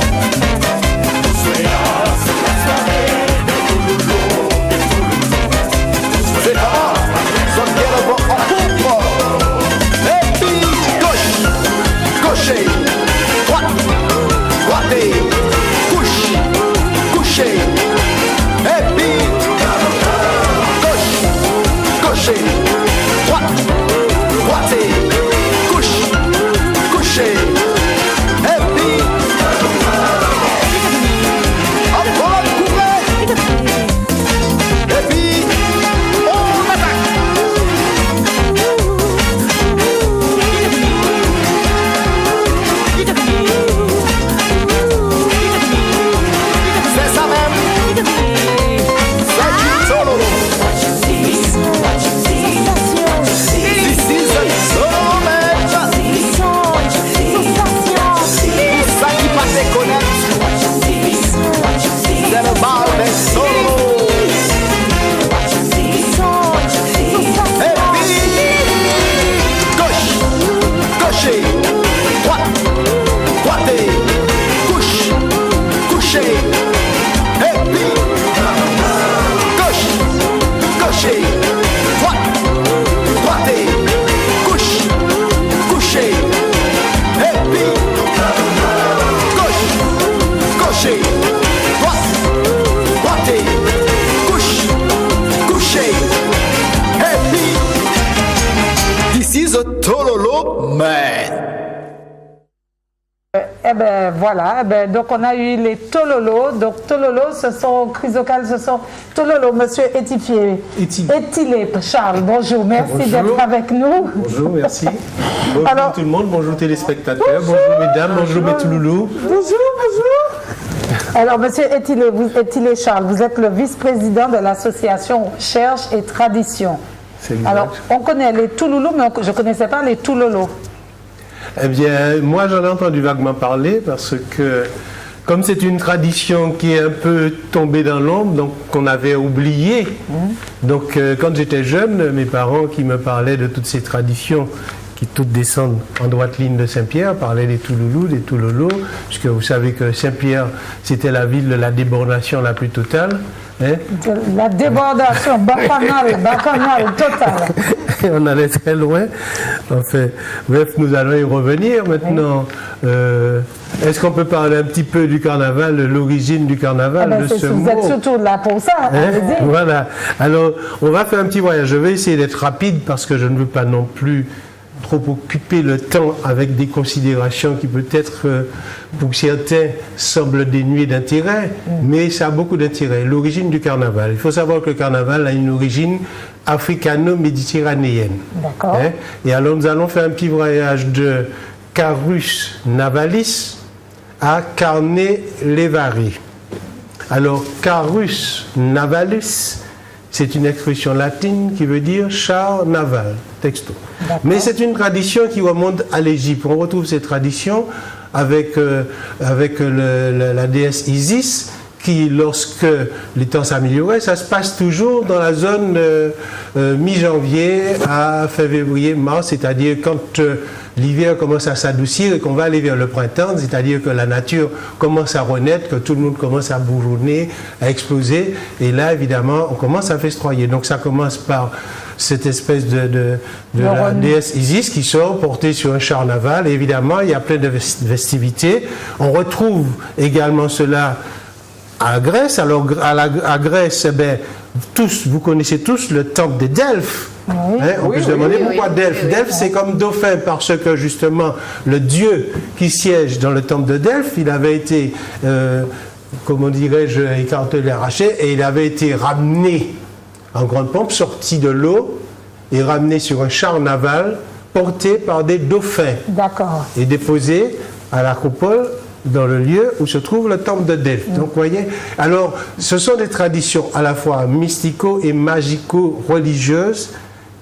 C'est comment? Son bien le vent en coupe. Et puis gauche, gaucher, droite, droiter, couche, coucher. Et puis gauche, gaucher, droite, droiter, couche, coucher. Et puis encore un couplet. Et puis on attaque. C'est ça même. C'est du solo. This is a solo man. Pour ça qui passe et connaît. C'est le bal des solos. Et puis gauche, gaucher, droite, droiter, couche, coucher. Et puis gauche, gaucher, droite, droiter, couche, coucher. Et puis gauche, gaucher, droite, droiter, couche, coucher. Et puis this is a Tololo man. Eh ben voilà, donc on a eu les Tololo. Donc Tololo, ce sont, Chrysocal, ce sont Tololo, monsieur Étilé Charles, bonjour, merci d'être avec nous. Bonjour, merci. Bonjour Alors, tout le monde, bonjour téléspectateurs, bonjour mesdames, bonjour mes Touloulous. Bonjour, bonjour. Alors, monsieur Étilé Charles, vous êtes le vice-président de l'association Cherche et Tradition. C'est exact. Alors, on connaît les Touloulous, mais je ne connaissais pas les Toulolo. Eh bien, moi j'en ai entendu vaguement parler parce que, comme c'est une tradition qui est un peu tombée dans l'ombre, donc qu'on avait oublié, donc quand j'étais jeune, mes parents qui me parlaient de toutes ces traditions qui toutes descendent en droite ligne de Saint-Pierre, parlaient des Touloulous, des Toulolos, puisque vous savez que Saint-Pierre, c'était la ville de la débordation la plus totale. Hein? La débordation, bacchanal totale. On allait très loin. Enfin, bref, nous allons y revenir maintenant. Est-ce qu'on peut parler un petit peu du carnaval, de l'origine du carnaval, de ce mot? Vous êtes surtout là pour ça. Hein? Voilà. Alors, on va faire un petit voyage. Je vais essayer d'être rapide parce que je ne veux pas non plus trop occuper le temps avec des considérations qui peut-être pour certains semblent dénuées d'intérêt, mais ça a beaucoup d'intérêt. L'origine du carnaval. Il faut savoir que le carnaval a une origine africano-méditerranéenne. D'accord. Hein? Et alors nous allons faire un petit voyage de Carus Navalis à Carne Levari. Alors Carus Navalis, c'est une expression latine qui veut dire char naval, texto. Mais c'est une tradition qui remonte à l'Égypte. On retrouve cette tradition avec la déesse Isis, qui, lorsque les temps s'amélioraient, ça se passe toujours dans la zone mi-janvier à fin février, mars, c'est-à-dire quand l'hiver commence à s'adoucir et qu'on va aller vers le printemps, c'est-à-dire que la nature commence à renaître, que tout le monde commence à bourgeonner, à exploser, et là, évidemment, on commence à festoyer. Donc ça commence par cette espèce de la déesse Isis qui sort portée sur un char naval. Et évidemment, il y a plein de festivités. On retrouve également cela à Grèce. Alors, à Grèce, vous connaissez tous le temple de Delphes. On peut se demander pourquoi Delphes. Delphes, c'est comme dauphin parce que justement, le dieu qui siège dans le temple de Delphes, il avait été, comment dirais-je, écartelé, arraché, et il avait été ramené en grande pompe, sorti de l'eau et ramené sur un char naval porté par des dauphins. D'accord. Et déposé à l'Acropole, dans le lieu où se trouve le temple de Delphes. Donc, vous voyez, alors, ce sont des traditions à la fois mystico- et magico-religieuses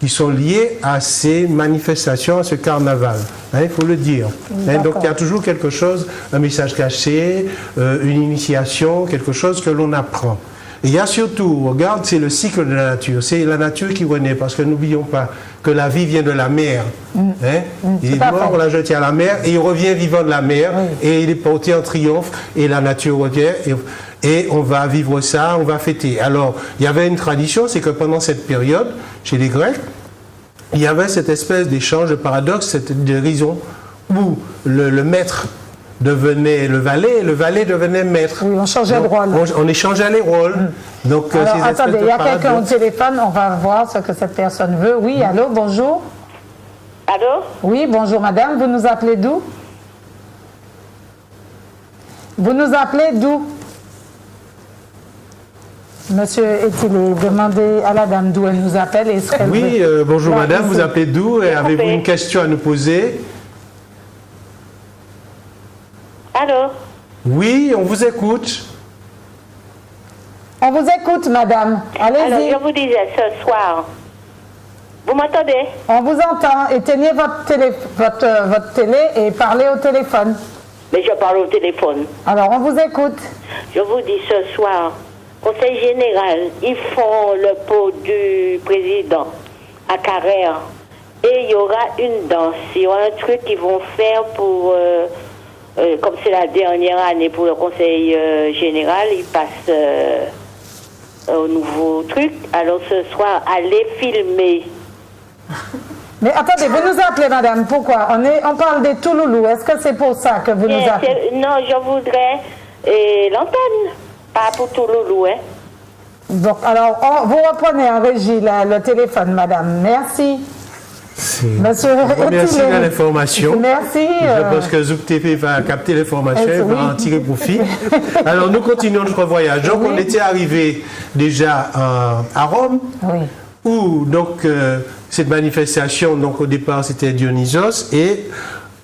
qui sont liées à ces manifestations, à ce carnaval. Il faut le dire. Donc, il y a toujours quelque chose, un message caché, une initiation, quelque chose que l'on apprend. Et il y a surtout, regarde, c'est le cycle de la nature. C'est la nature qui renaît, parce que n'oublions pas que la vie vient de la mer. Il est mort, on l'a jeté à la mer, et il revient vivant de la mer, et il est porté en triomphe, et la nature revient, et on va vivre ça, on va fêter. Alors, il y avait une tradition, c'est que pendant cette période, chez les Grecs, il y avait cette espèce d'échange, de paradoxe, cette dérision, où le maître devenait le valet, et le valet devenait maître. Oui, on changeait de rôle. On échangeait les rôles. Donc, alors, attendez, il y a quelqu'un au téléphone, on va voir ce que cette personne veut. Oui, allô, bonjour. Allô? Oui, bonjour madame, vous nous appelez d'où? Vous nous appelez d'où? Monsieur Etilé, demandez à la dame d'où elle nous appelle et ce qu'elle veut. Oui, bonjour madame, vous appelez d'où et avez-vous une question à nous poser? Allô? Oui, on vous écoute. On vous écoute, madame. Allez-y. Alors, je vous disais ce soir. Vous m'entendez? On vous entend. Éteignez votre télé et parlez au téléphone. Mais je parle au téléphone. Alors, on vous écoute. Je vous dis ce soir, Conseil général, ils font le pot du président à Carrère. Et il y aura une danse. Il y aura un truc qu'ils vont faire pour... comme c'est la dernière année pour le Conseil général, ils passent au nouveau truc. Alors ce soir, allez filmer. Mais attendez, vous nous appelez, madame, pourquoi? On parle des Touloulous. Est-ce que c'est pour ça que vous nous appelez? Non, je voudrais l'antenne, pas pour Touloulou. Donc, alors, vous reprenez en régie le téléphone, madame. Merci. Monsieur Merci de l'information. Merci. Je pense que Zouk TV va capter l'information et va en tirer profit. Alors, nous continuons notre voyage. Donc, on était arrivé déjà à Rome, où donc cette manifestation, donc au départ c'était Dionysos, et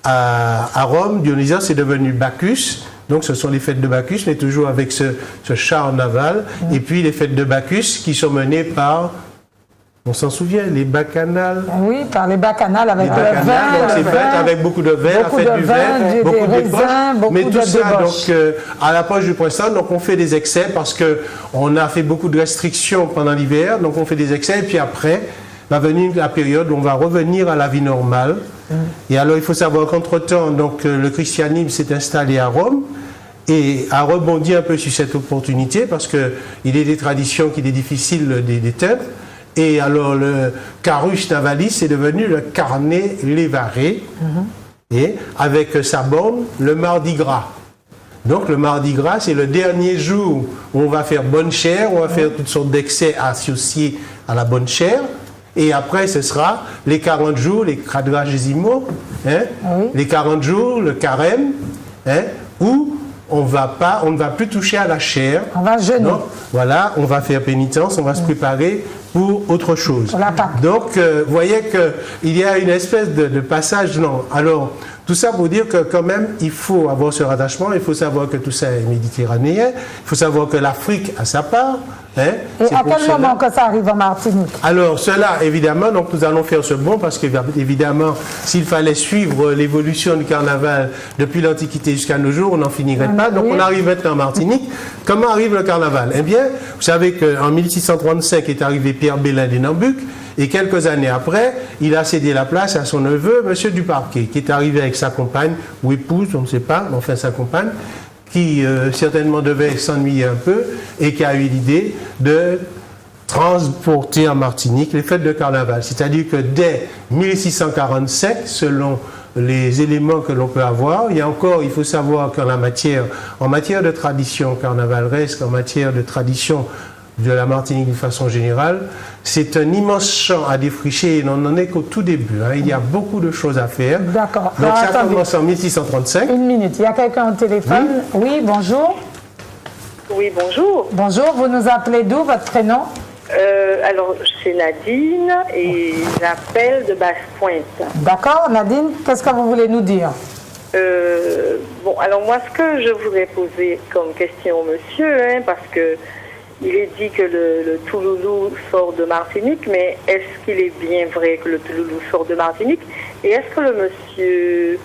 à Rome, Dionysos est devenu Bacchus. Donc ce sont les fêtes de Bacchus, mais toujours avec ce char naval. Et puis les fêtes de Bacchus qui sont menées par... On s'en souvient, les bacchanales. Oui, par les bacchanales avec le vin. Donc c'est fait avec beaucoup de vin, la fête du vin, beaucoup de raisins, mais tout ça, donc à l'approche du printemps, donc on fait des excès parce que on a fait beaucoup de restrictions pendant l'hiver, donc on fait des excès et puis après va venir la période où on va revenir à la vie normale. Et alors il faut savoir qu'entre-temps, donc le christianisme s'est installé à Rome et a rebondi un peu sur cette opportunité parce que il y a des traditions qu'il est difficile d'éteindre. Et alors le Carus Navalis est devenu le Carne Levare, et avec sa borne, le Mardi Gras. Donc le Mardi Gras, c'est le dernier jour où on va faire bonne chère, on va faire toutes sortes d'excès associés à la bonne chère. Et après, ce sera les 40 jours, les quadragésimaux, les 40 jours, le carême, où on ne va plus toucher à la chair. On va jeûner. Donc, voilà, on va faire pénitence, on va se préparer pour autre chose. Donc, vous voyez qu'il y a une espèce de passage. Non. Alors, tout ça pour dire que quand même, il faut avoir ce rattachement, il faut savoir que tout ça est méditerranéen, il faut savoir que l'Afrique a sa part. Et à quel moment que ça arrive en Martinique? Alors, cela, évidemment, donc nous allons faire ce bond parce qu'évidemment, s'il fallait suivre l'évolution du carnaval depuis l'Antiquité jusqu'à nos jours, on n'en finirait pas. Donc, on arrive maintenant en Martinique. Comment arrive le carnaval? Eh bien, vous savez qu'en 1635 est arrivé Pierre Bélin des Nambucks, et quelques années après, il a cédé la place à son neveu, M. Duparquet, qui est arrivé avec sa compagne, ou épouse, on ne sait pas, mais enfin sa compagne, qui certainement devait s'ennuyer un peu et qui a eu l'idée de transporté en Martinique les fêtes de carnaval. C'est-à-dire que dès 1645, selon les éléments que l'on peut avoir, il faut savoir qu'en matière de tradition carnavaresque, en matière de tradition de la Martinique d'une façon générale, c'est un immense champ à défricher et on n'en est qu'au tout début. Il y a beaucoup de choses à faire. D'accord. Donc ça commence en 1635. Une minute, il y a quelqu'un au téléphone. Oui, bonjour. Oui, bonjour. Bonjour, vous nous appelez d'où, votre prénom? Alors, c'est Nadine et j'appelle de Basse-Pointe. D'accord, Nadine, qu'est-ce que vous voulez nous dire? Bon, alors moi, ce que je voudrais poser comme question au monsieur, parce que il est dit que le Touloulou sort de Martinique, mais est-ce qu'il est bien vrai que le Touloulou sort de Martinique? Et est-ce que le monsieur,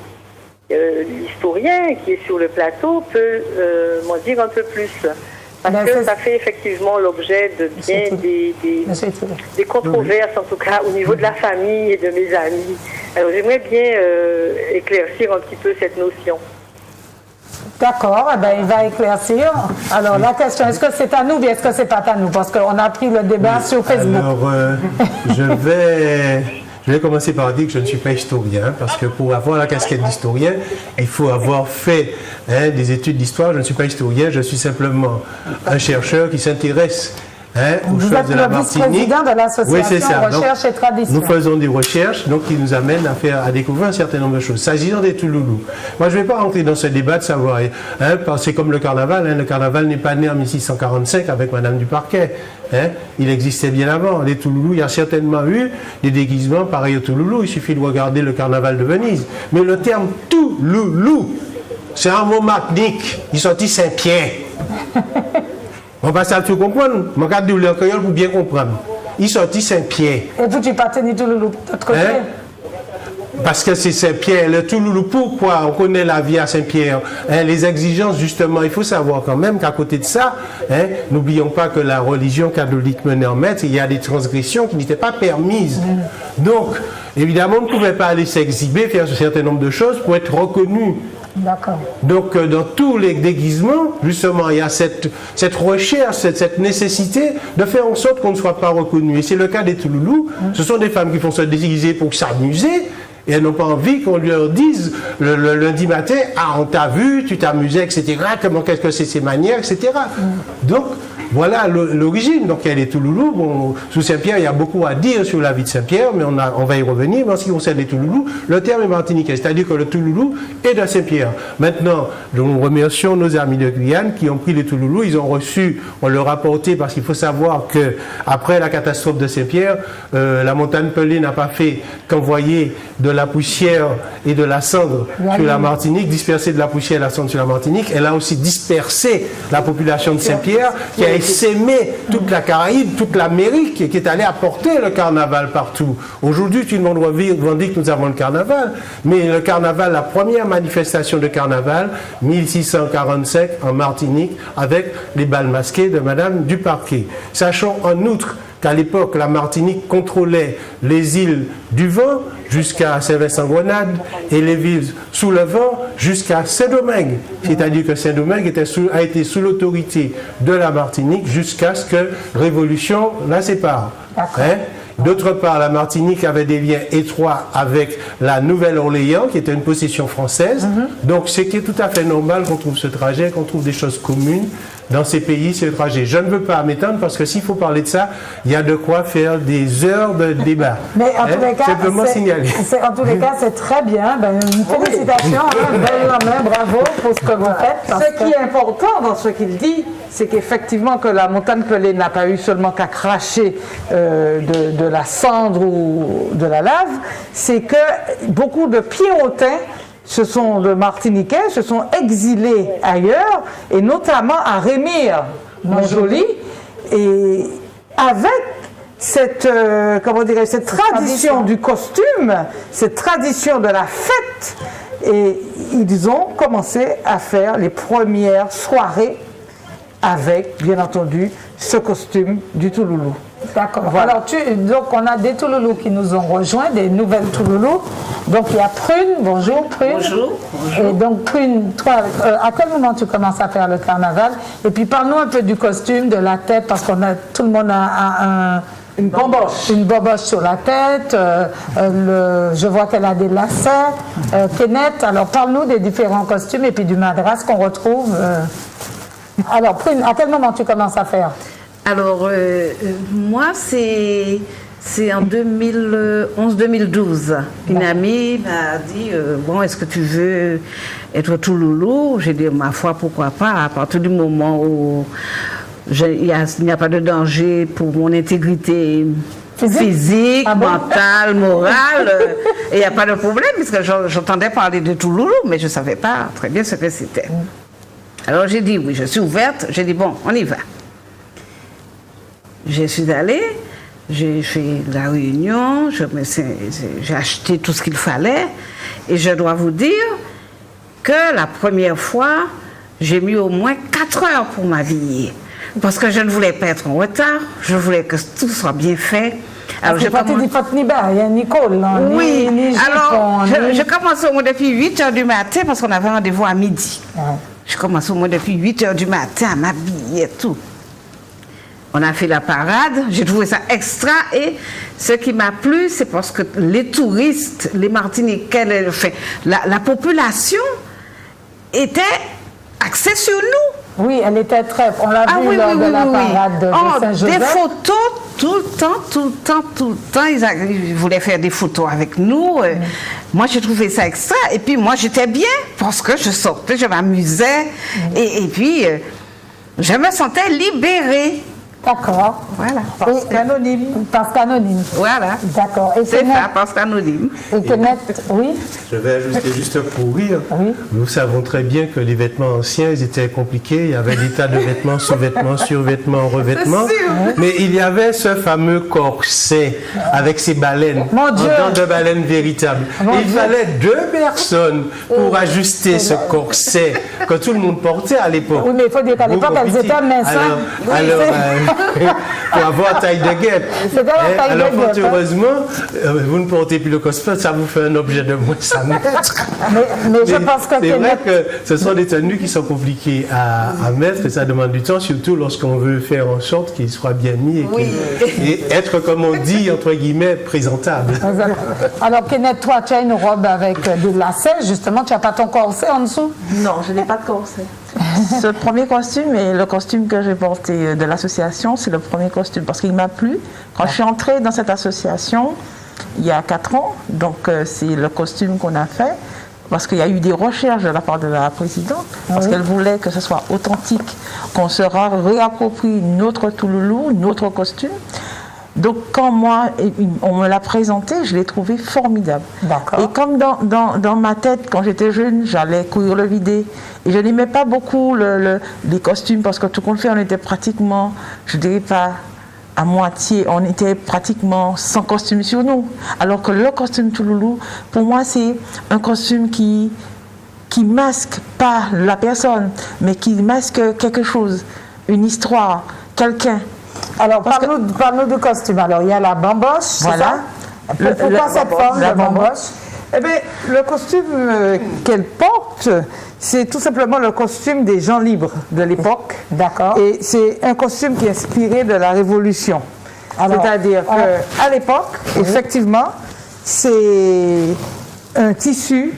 l'historien qui est sur le plateau, peut m'en dire un peu plus? Parce que ça fait effectivement l'objet de bien des controverses, en tout cas au niveau de la famille et de mes amis. Alors j'aimerais bien éclaircir un petit peu cette notion. D'accord, il va éclaircir. Alors la question, est-ce que c'est à nous ou est-ce que c'est pas à nous? Parce qu'on a pris le débat sur Facebook. Alors, je vais commencer par dire que je ne suis pas historien, parce que pour avoir la casquette d'historien, il faut avoir fait des études d'histoire. Je ne suis pas historien, je suis simplement un chercheur qui s'intéresse aux choses de la Martinique. Vous êtes le vice-président de l'association Recherche et Tradition. Nous faisons des recherches qui nous amènent à découvrir un certain nombre de choses. S'agissant des Touloulous, moi je ne vais pas rentrer dans ce débat de savoir, c'est comme le carnaval. Le carnaval n'est pas né en 1645 avec Madame du Parquet. Il existait bien avant. Les Touloulous, il y a certainement eu des déguisements pareils aux Touloulous. Il suffit de regarder le carnaval de Venise. Mais le terme Touloulou, c'est un mot martinique. Il sortit Saint-Pierre. On va ça tout comprendre. Je regarde le créole pour bien comprendre. Il sortit Saint-Pierre. Et vous, tu partais du Touloulou de l'autre côté? Parce que c'est Saint-Pierre, le Touloulou. Pourquoi on connaît la vie à Saint-Pierre? Les exigences, justement, il faut savoir quand même qu'à côté de ça, n'oublions pas que la religion catholique menait en maître, il y a des transgressions qui n'étaient pas permises. Donc, évidemment, on ne pouvait pas aller s'exhiber, faire un certain nombre de choses pour être reconnu. D'accord. Donc, dans tous les déguisements, justement, il y a cette recherche, cette nécessité de faire en sorte qu'on ne soit pas reconnu. Et c'est le cas des Touloulous. Ce sont des femmes qui font se déguiser pour s'amuser. Et elles n'ont pas envie qu'on leur dise le lundi matin, ah, on t'a vu, tu t'amusais, etc. Qu'est-ce que c'est ces manières, etc. Donc, voilà l'origine. Donc, elle est Touloulou. Bon, sous Saint-Pierre, il y a beaucoup à dire sur la vie de Saint-Pierre, mais on va y revenir. Mais en ce qui concerne les Touloulous, le terme est martiniquais, c'est-à-dire que le Touloulou est de Saint-Pierre. Maintenant, nous remercions nos amis de Guyane qui ont pris les Touloulous. Ils ont reçu, on leur a porté, parce qu'il faut savoir que après la catastrophe de Saint-Pierre, la montagne Pelée n'a pas fait qu'envoyer de la poussière et de la cendre sur la Martinique, disperser de la poussière et de la cendre sur la Martinique. Elle a aussi dispersé la population de Saint-Pierre, qui a essaimé toute la Caraïbe, toute l'Amérique, et qui est allée apporter le carnaval partout. Aujourd'hui, tout le monde revendique que nous avons le carnaval, mais le carnaval, la première manifestation de carnaval, 1645 en Martinique, avec les bals masqués de Madame du Parquet. Sachons en outre qu'à l'époque, la Martinique contrôlait les îles du Vent jusqu'à Saint-Vincent-Grenade et les villes sous le vent jusqu'à Saint-Domingue. C'est-à-dire que Saint-Domingue a été sous l'autorité de la Martinique jusqu'à ce que Révolution la sépare. D'autre part, la Martinique avait des liens étroits avec la Nouvelle-Orléans, qui était une possession française. Donc, c'est qui est tout à fait normal qu'on trouve ce trajet, qu'on trouve des choses communes dans ces pays, ce trajet. Je ne veux pas m'étendre parce que s'il faut parler de ça, il y a de quoi faire des heures de débat. Mais en tous les cas, en tous les cas, c'est très bien. Félicitations, belle main, bravo pour ce que vous faites. Ce qui est important dans ce qu'il dit, c'est qu'effectivement que la montagne Pelée n'a pas eu seulement qu'à cracher de la cendre ou de la lave, c'est que beaucoup de Pierrotins de Martiniquais se sont exilés ailleurs, et notamment à Rémire, Montjoly, et avec cette tradition du costume, cette tradition de la fête, et ils ont commencé à faire les premières soirées avec, bien entendu, ce costume du Touloulou. D'accord. Voilà. Alors, donc, on a des Touloulous qui nous ont rejoints, des nouvelles Touloulous. Donc, il y a Prune. Bonjour, Prune. Bonjour. Et donc, Prune, toi, à quel moment tu commences à faire le carnaval? Et puis, parle-nous un peu du costume, de la tête, parce qu'on a, tout le monde a une bamboche. Une bamboche sur la tête. Je vois qu'elle a des lacets. Kenneth, alors, parle-nous des différents costumes et puis du madras qu'on retrouve. Alors, Prune, à quel moment tu commences à faire? Alors, moi, c'est en 2011-2012. Une amie m'a dit, bon, est-ce que tu veux être Touloulou? J'ai dit, ma foi, pourquoi pas, à partir du moment où il n'y a pas de danger pour mon intégrité physique, mentale, morale, et il n'y a pas de problème, parce que j'entendais parler de Touloulou, mais je ne savais pas très bien ce que c'était. Alors j'ai dit, oui, je suis ouverte, j'ai dit, bon, on y va. Je suis allée, j'ai fait la réunion, j'ai acheté tout ce qu'il fallait, et je dois vous dire que la première fois, j'ai mis au moins 4 heures pour m'habiller. Parce que je ne voulais pas être en retard, je voulais que tout soit bien fait. Alors, je commence... il y a Nicole, là. Oui, alors je commence au moins depuis 8 heures du matin, parce qu'on avait rendez-vous à midi. Je commence au moins depuis 8 heures du matin à m'habiller et tout. On a fait la parade, j'ai trouvé ça extra, et ce qui m'a plu, c'est parce que les touristes, les Martiniquais, la population était axée sur nous. Oui, elle était très... On l'a vu lors de la parade de Saint-Joseph. Des photos tout le temps. Ils voulaient faire des photos avec nous. Moi, j'ai trouvé ça extra. Et puis, moi, j'étais bien parce que je sortais, je m'amusais. Et puis, je me sentais libérée. D'accord. Voilà. Parce qu'anonyme. Parce qu'anonyme. Voilà. D'accord. C'est ça, parce qu'anonyme. Et Kenneth, oui. Je vais ajouter juste pour rire. Oui. Nous savons très bien que les vêtements anciens, ils étaient compliqués. Il y avait des tas de vêtements, sous-vêtements, survêtements, revêtements. Mais il y avait ce fameux corset avec ses baleines. Mon Dieu. En dents de baleine véritable. Il fallait 2 personnes pour ajuster ce corset que tout le monde portait à l'époque. Oui, mais il faut dire qu'à l'époque, elles étaient minces. Alors, pour avoir taille de guêpe. Alors, fort heureusement, vous ne portez plus le cosplay, ça vous fait un objet de moins à mettre. Mais je pense que c'est vrai que ce sont des tenues qui sont compliquées à mettre, et ça demande du temps, surtout lorsqu'on veut faire en sorte qu'il soit bien mis et être, comme on dit, entre guillemets, présentable. Alors, Kenneth, toi, tu as une robe avec des lacets, justement, tu n'as pas ton corset en dessous? Non, je n'ai pas de corset. Ce premier costume et le costume que j'ai porté de l'association, c'est le premier costume parce qu'il m'a plu. Quand je suis entrée dans cette association, il y a 4 ans, donc c'est le costume qu'on a fait, parce qu'il y a eu des recherches de la part de la présidente, parce qu'elle voulait que ce soit authentique, qu'on se réapproprie notre Touloulou, notre costume. Donc quand on me l'a présenté, je l'ai trouvé formidable. Et comme dans ma tête, quand j'étais jeune, j'allais courir le vider. Et je n'aimais pas beaucoup les costumes, parce que tout compte fait, on était pratiquement, je ne dirais pas à moitié, on était pratiquement sans costume sur nous. Alors que le costume Touloulou, pour moi, c'est un costume qui masque pas la personne, mais qui masque quelque chose, une histoire, quelqu'un. Alors, parle-nous du costume. Alors, il y a la bamboche, voilà. C'est ça? Pourquoi cette forme de bamboche? Eh bien, le costume qu'elle porte, c'est tout simplement le costume des gens libres de l'époque. D'accord. Et c'est un costume qui est inspiré de la Révolution. C'est-à-dire qu'à l'époque, effectivement, c'est un tissu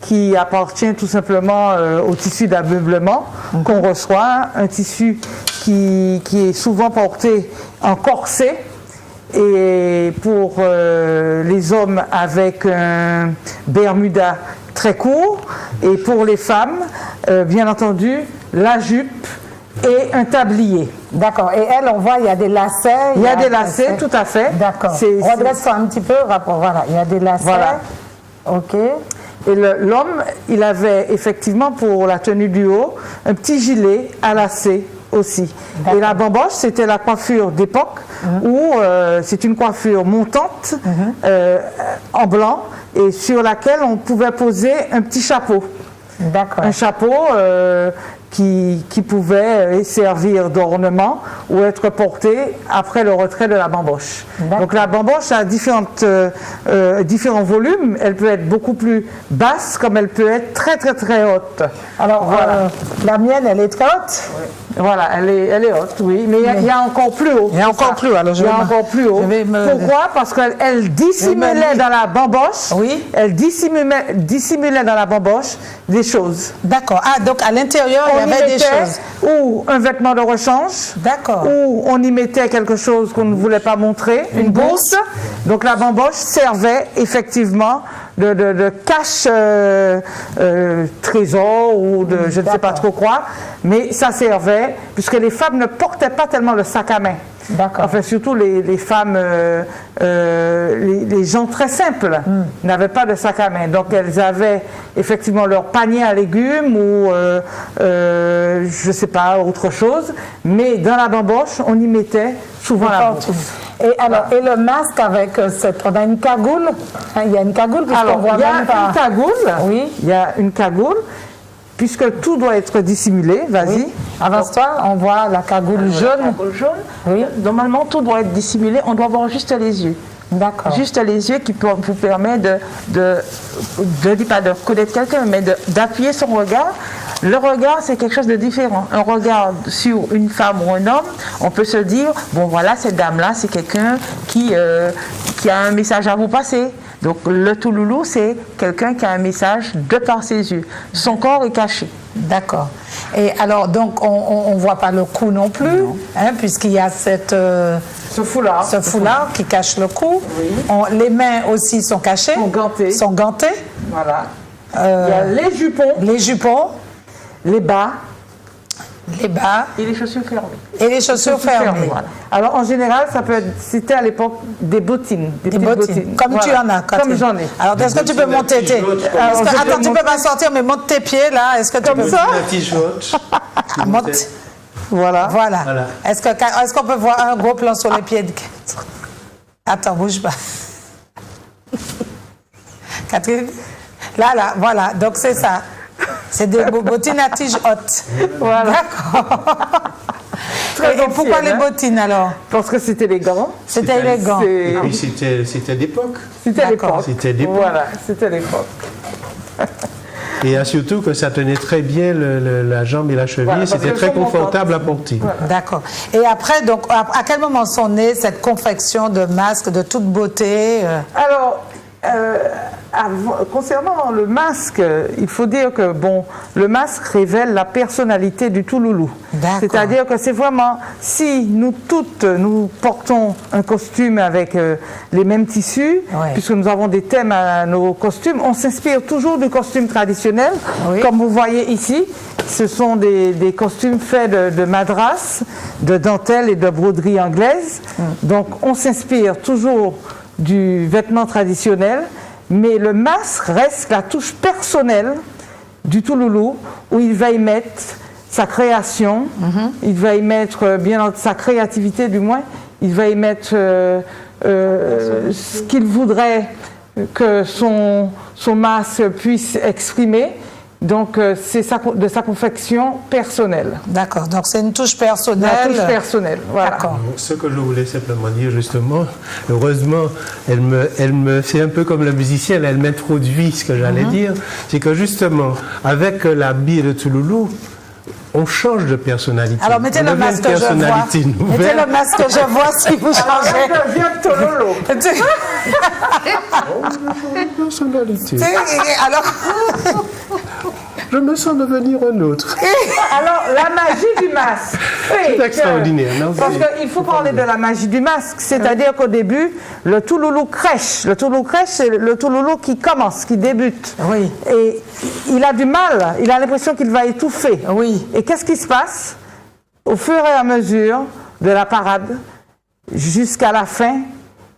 qui appartient tout simplement au tissu d'ameublement qu'on reçoit, un tissu qui est souvent porté en corset, et pour les hommes avec un bermuda très court, et pour les femmes, bien entendu, la jupe et un tablier. D'accord. Et elle, on voit, il y a des lacets. Il y a des lacets, tout à fait. D'accord. Redresse-toi un petit peu. Voilà, il y a des lacets. Voilà. OK. Et l'homme, il avait effectivement pour la tenue du haut un petit gilet à lacets aussi. Et la bamboche, c'était la coiffure d'époque où c'est une coiffure montante en blanc et sur laquelle on pouvait poser un petit chapeau. D'accord. Un chapeau qui pouvaient servir d'ornement ou être portés après le retrait de la bamboche. Donc la bamboche a différents volumes. Elle peut être beaucoup plus basse comme elle peut être très très très haute. Alors voilà. La mienne, elle est très haute. Voilà, elle est haute, oui, mais il y a encore plus haut. Il y a encore plus haut. Alors il y a encore plus haut. Pourquoi? Parce qu'elle dissimulait dans la bamboche. Oui. Elle dissimulait dans la bamboche des choses. D'accord. Ah, donc à l'intérieur, il y avait des choses. Ou un vêtement de rechange. D'accord. Ou on y mettait quelque chose qu'on ne voulait pas montrer, une bourse. Donc la bamboche servait effectivement de cache trésor ou de je ne sais pas trop quoi, mais ça servait puisque les femmes ne portaient pas tellement le sac à main. D'accord. Enfin, surtout les femmes, les gens très simples n'avaient pas de sac à main. Donc, elles avaient effectivement leur panier à légumes ou, je ne sais pas, autre chose. Mais dans la bamboche, on y mettait souvent la bourse. Et alors, et le masque avec on a une cagoule. Il y a une cagoule puisqu'on voit même pas. Une cagoule. Oui. Il y a une cagoule. Puisque tout doit être dissimulé, vas-y. Avance-toi, on voit la cagoule jaune. La cagoule jaune. Oui. Normalement, tout doit être dissimulé. On doit voir juste les yeux. D'accord. Juste les yeux qui vous permet je dis pas de connaître quelqu'un, mais d'appuyer son regard. Le regard, c'est quelque chose de différent. Un regard sur une femme ou un homme, on peut se dire, bon voilà, cette dame-là, c'est quelqu'un qui a un message à vous passer. Donc le touloulou, c'est quelqu'un qui a un message de par ses yeux. Son corps est caché. D'accord. Et alors, donc, on ne voit pas le cou non plus, hein, puisqu'il y a ce foulard qui cache le cou. Oui. Les mains aussi sont cachées. Sont gantées. Voilà. Il y a les jupons. Les jupons. Les bas. Les bas. Et les chaussures fermées. Et les chaussures fermées. Voilà. Alors, en général, ça peut être, c'était à l'époque des bottines. Des petites bottines. Comme tu en as. Comme j'en ai. Alors, est-ce que tu peux monter tes... Attends, tu peux pas sortir, mais monte tes pieds, là. Est-ce que tu peux... ça? Monte. Voilà. Est-ce qu'on peut voir un gros plan sur les pieds de... Attends, bouge pas. Catherine. Là, voilà. Donc, c'est ça. C'est des bottines à tige haute. Voilà. D'accord. Et pourquoi les bottines alors? Parce que c'était élégant. C'était élégant. Et puis c'était d'époque. C'était l'époque. C'était d'époque. Voilà, c'était l'époque. Et surtout que ça tenait très bien la jambe et la cheville. Voilà, c'était très confortable à porter. Voilà. D'accord. Et après, donc, à quel moment sont nées cette confection de masques de toute beauté? Alors, concernant le masque, il faut dire que le masque révèle la personnalité du touloulou. C'est-à-dire que c'est vraiment, si nous toutes, nous portons un costume avec les mêmes tissus, puisque nous avons des thèmes à nos costumes, on s'inspire toujours du costume traditionnel. Comme vous voyez ici, ce sont des costumes faits de madras, de dentelle et de broderie anglaise. Donc on s'inspire toujours du vêtement traditionnel, mais le masque reste la touche personnelle du touloulou, où il va y mettre sa création, il va y mettre sa créativité du moins, il va y mettre ce qu'il voudrait que son masque puisse exprimer. Donc, c'est de sa confection personnelle. D'accord. Donc, c'est une touche personnelle. La touche personnelle, voilà. D'accord. Ce que je voulais simplement dire, justement, heureusement, elle me fait un peu comme la musicienne, elle m'introduit ce que j'allais dire, c'est que justement, avec l'habit de touloulou, on change de personnalité. Alors, mettez le masque que je vois. Mettez le masque que je vois si vous changez. Alors, je deviens touloulou. Personnalité. Alors... Je me sens devenir un autre. Alors, la magie du masque. C'est extraordinaire, non? Parce qu'il faut parler de la magie du masque. C'est-à-dire qu'au début, le touloulou crèche. Le touloulou crèche, c'est le touloulou qui commence, qui débute. Oui. Et il a du mal. Il a l'impression qu'il va étouffer. Oui. Et qu'est-ce qui se passe? Au fur et à mesure de la parade, jusqu'à la fin,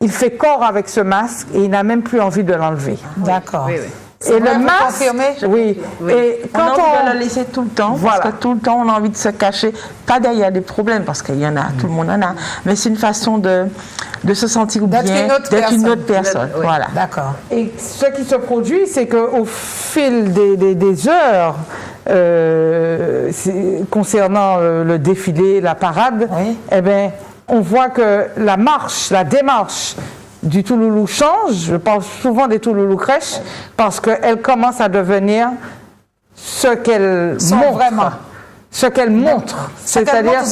il fait corps avec ce masque et il n'a même plus envie de l'enlever. D'accord. Oui, oui. Et le masque, oui. Et quand on a envie de le laisser tout le temps, parce que tout le temps on a envie de se cacher, pas derrière des problèmes, parce qu'il y en a, tout le monde en a, mais c'est une façon de se sentir bien, d'être une autre personne. Voilà. D'accord. Et ce qui se produit, c'est qu'au fil des heures, concernant le défilé, la parade, eh bien, on voit que la démarche du Touloulou change. Je parle souvent des Touloulou crèches parce qu'elles commencent à devenir ce qu'elles montrent. Vraiment. Ce qu'elles montrent. C'est-à-dire,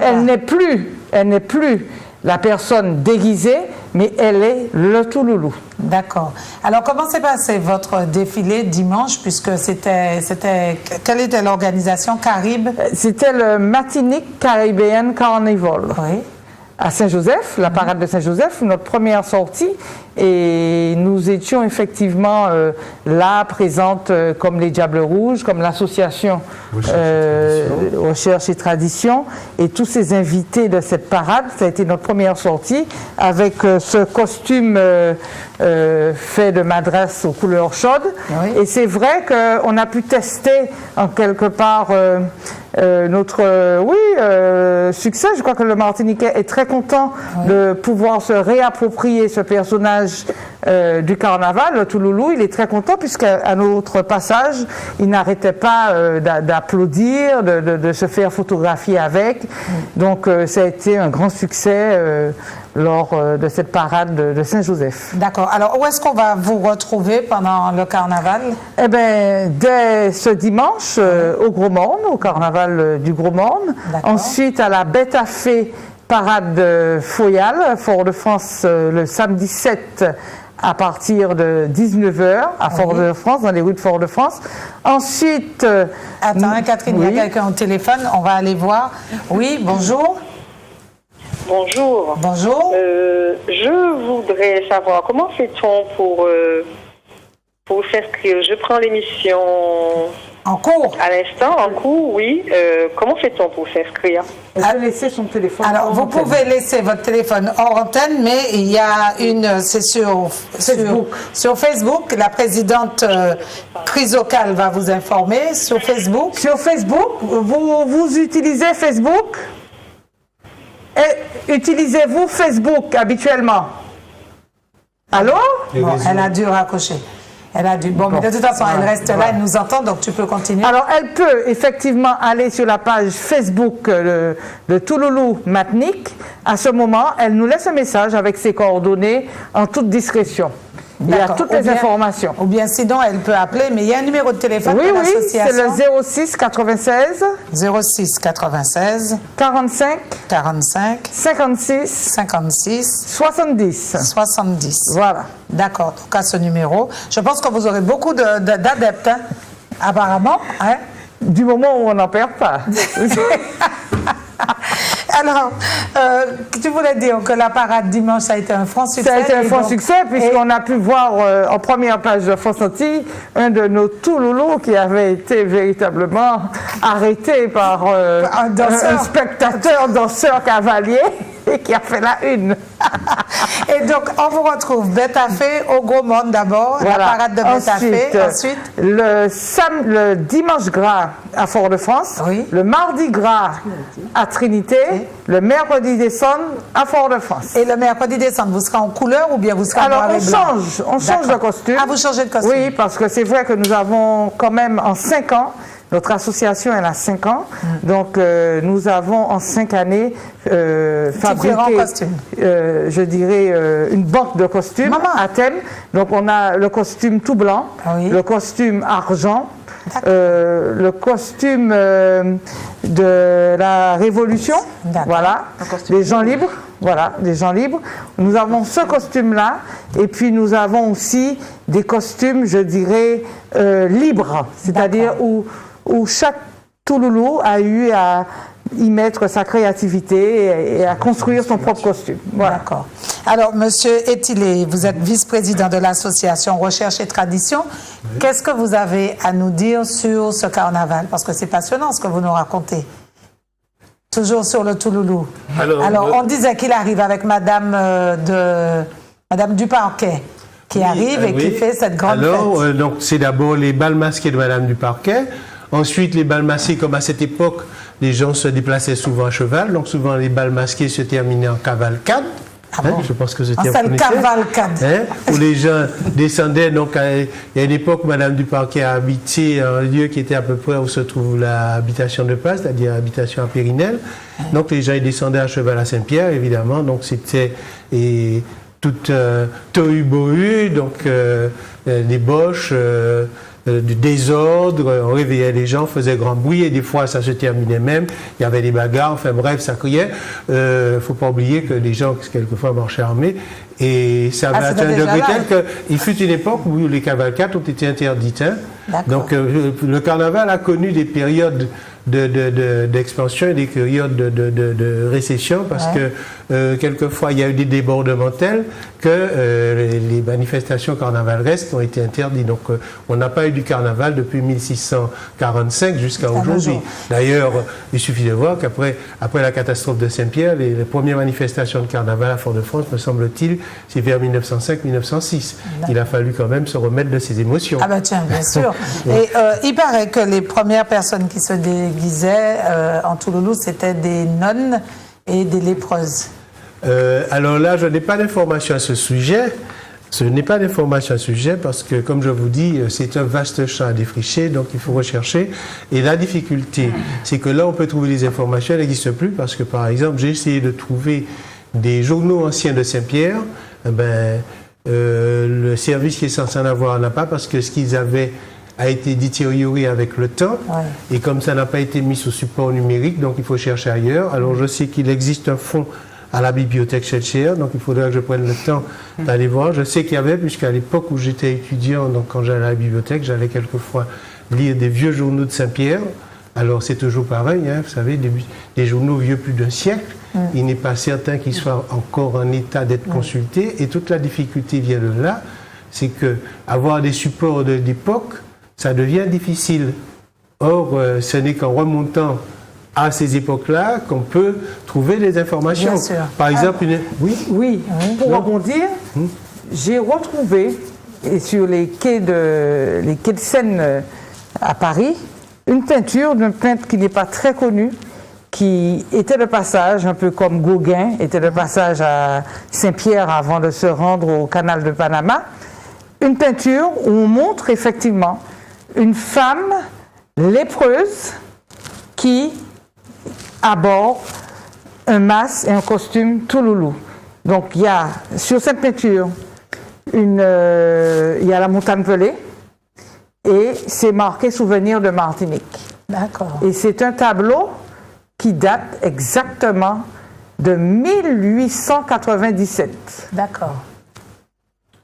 elle n'est plus la personne déguisée, mais elle est le Touloulou. D'accord. Alors, comment s'est passé votre défilé dimanche, puisque quelle était l'organisation Caribe? C'était le Martinique Caribbean Carnival. Oui. À Saint-Joseph, la parade de Saint-Joseph, notre première sortie, et nous étions effectivement là, présentes comme les Diables Rouges, comme l'association Recherche et Tradition, et tous ces invités de cette parade. Ça a été notre première sortie, avec ce costume fait de madresse aux couleurs chaudes. Oui. Et c'est vrai qu'on a pu tester en quelque part notre succès. Je crois que le Martiniquais est très content de pouvoir se réapproprier ce personnage du carnaval, le Touloulou. Il est très content puisqu'à notre passage, il n'arrêtait pas d'applaudir, de se faire photographier avec. Donc ça a été un grand succès lors de cette parade de Saint-Joseph. D'accord. Alors, où est-ce qu'on va vous retrouver pendant le carnaval? Eh bien, dès ce dimanche, au Gros Morne, au carnaval du Gros Morne. Ensuite, à la Bête à Fée parade Foyal, Fort-de-France, le samedi 7 à partir de 19h à Fort-de-France, dans les rues de Fort-de-France. Ensuite... Attends, Catherine, il y a quelqu'un au téléphone, on va aller voir. Oui, bonjour. Bonjour. Bonjour. Je voudrais savoir comment fait-on pour s'inscrire. Je prends l'émission en cours. À l'instant, en cours, oui. Comment fait-on pour s'inscrire? Elle peut laisser son téléphone. Alors, vous pouvez laisser votre téléphone hors antenne, mais il y a c'est sur Facebook. La présidente Chrysocal va vous informer sur Facebook. Sur Facebook, vous utilisez Facebook? Et utilisez-vous Facebook habituellement? Allô? Bon, elle a dû raccrocher. Bon, mais de toute façon, elle reste là, elle nous entend, donc tu peux continuer. Alors, elle peut effectivement aller sur la page Facebook de Touloulou Martinique. À ce moment, elle nous laisse un message avec ses coordonnées en toute discrétion. Il y a toutes les informations. Ou bien sinon, elle peut appeler, mais il y a un numéro de téléphone de l'association. C'est le 06 96 06 96 45 56 70. Voilà. D'accord. Donc à ce numéro, je pense que vous aurez beaucoup d'adeptes, hein, apparemment. Hein? Du moment où on n'en perd pas. Alors, tu voulais dire que la parade dimanche, ça a été un franc succès. Ça a été un franc succès, puisqu'on a pu voir en première page de France Antilles un de nos Touloulous qui avait été véritablement arrêté par un spectateur danseur cavalier et qui a fait la une. Et donc, on vous retrouve Bête à Fée au Gros Monde d'abord, la parade de Bête à Fée. Ensuite, le dimanche gras à Fort-de-France, le mardi gras à Trinité, le mercredi des Cendres à Fort-de-France. Et le mercredi des Cendres, vous serez en couleur ou bien vous serez en noir et blanc? On change de costume. Ah, vous changez de costume? Oui, parce que c'est vrai que nous avons quand même en 5 ans, notre association, elle a 5 ans, donc nous avons en 5 années fabriqué, je dirais, une banque de costumes à thème. Donc on a le costume tout blanc, le costume argent, le costume de la Révolution, voilà, les gens libres. Voilà, des gens libres. Nous avons ce costume-là, et puis nous avons aussi des costumes, je dirais, libres, c'est-à-dire où chaque Touloulou a eu à y mettre sa créativité et à construire son propre costume. Voilà. D'accord. Alors, Monsieur Etilé, vous êtes vice-président de l'association Recherche et Tradition. Qu'est-ce que vous avez à nous dire sur ce carnaval? Parce que c'est passionnant ce que vous nous racontez. Toujours sur le Touloulou. Alors on disait qu'il arrive avec Madame Duparquet, qui arrive et qui fait cette grande fête. Donc c'est d'abord les bals masqués de Madame Duparquet. Ensuite, les bals masqués, comme à cette époque, les gens se déplaçaient souvent à cheval. Donc souvent, les bals masqués se terminaient en cavalcade. Je pense que c'était C'est le cavalcade. Où les gens descendaient. Donc, il y a une époque où Mme Duparquet a habité un lieu qui était à peu près où se trouve l'habitation de Paz, c'est-à-dire l'habitation à Périnelle. Donc, les gens ils descendaient à cheval à Saint-Pierre, évidemment. Donc, c'était tout tohu-bohu, donc des boches, du désordre, on réveillait les gens, faisait grand bruit et des fois ça se terminait même, il y avait des bagarres, enfin bref, ça criait. Faut pas oublier que les gens quelquefois marchaient armés et ça avait atteint un degré tel qu'il fut une époque où les cavalcades ont été interdites. Donc le carnaval a connu des périodes d'expansion et des périodes de récession parce que quelquefois il y a eu des débordements tels que les manifestations carnavaleresques ont été interdites. Donc on n'a pas eu du carnaval depuis 1645 jusqu'à aujourd'hui. D'ailleurs, il suffit de voir qu'après la catastrophe de Saint-Pierre, les premières manifestations de carnaval à Fort-de-France, me semble-t-il, c'est vers 1905-1906. Il a fallu quand même se remettre de ses émotions. Ah ben tiens, bien sûr. Et il paraît que les premières personnes qui se déguisaient en Touloulou, c'était des nonnes et des lépreuses. Alors là, je n'ai pas d'informations à ce sujet. Ce n'est pas d'information à ce sujet parce que, comme je vous dis, c'est un vaste champ à défricher, donc il faut rechercher. Et la difficulté, c'est que là, on peut trouver des informations, elles n'existent plus parce que, par exemple, j'ai essayé de trouver des journaux anciens de Saint-Pierre. Le service qui est censé en avoir n'a pas parce que ce qu'ils avaient a été détérioré avec le temps et comme ça n'a pas été mis sous support numérique, donc il faut chercher ailleurs. Alors je sais qu'il existe un fonds à la bibliothèque Schellcher, donc il faudra que je prenne le temps d'aller voir. Je sais qu'il y avait, puisqu'à l'époque où j'étais étudiant, donc quand j'allais à la bibliothèque, j'allais quelquefois lire des vieux journaux de Saint-Pierre. Alors c'est toujours pareil, vous savez, des journaux vieux plus d'un siècle. Il n'est pas certain qu'ils soient encore en état d'être consultés. Et toute la difficulté vient de là, c'est que avoir des supports d'époque, ça devient difficile. Or, ce n'est qu'en remontant à ces époques-là qu'on peut trouver des informations. Bien sûr. Par exemple, Oui, pour rebondir, j'ai retrouvé sur les quais de Seine à Paris une peinture d'un peintre qui n'est pas très connu, qui était de passage, un peu comme Gauguin, était de passage à Saint-Pierre avant de se rendre au canal de Panama. Une peinture où on montre effectivement une femme lépreuse qui aborde un masque et un costume touloulou. Donc il y a sur cette peinture il y a la montagne pelée et c'est marqué souvenir de Martinique. D'accord. Et c'est un tableau qui date exactement de 1897. D'accord.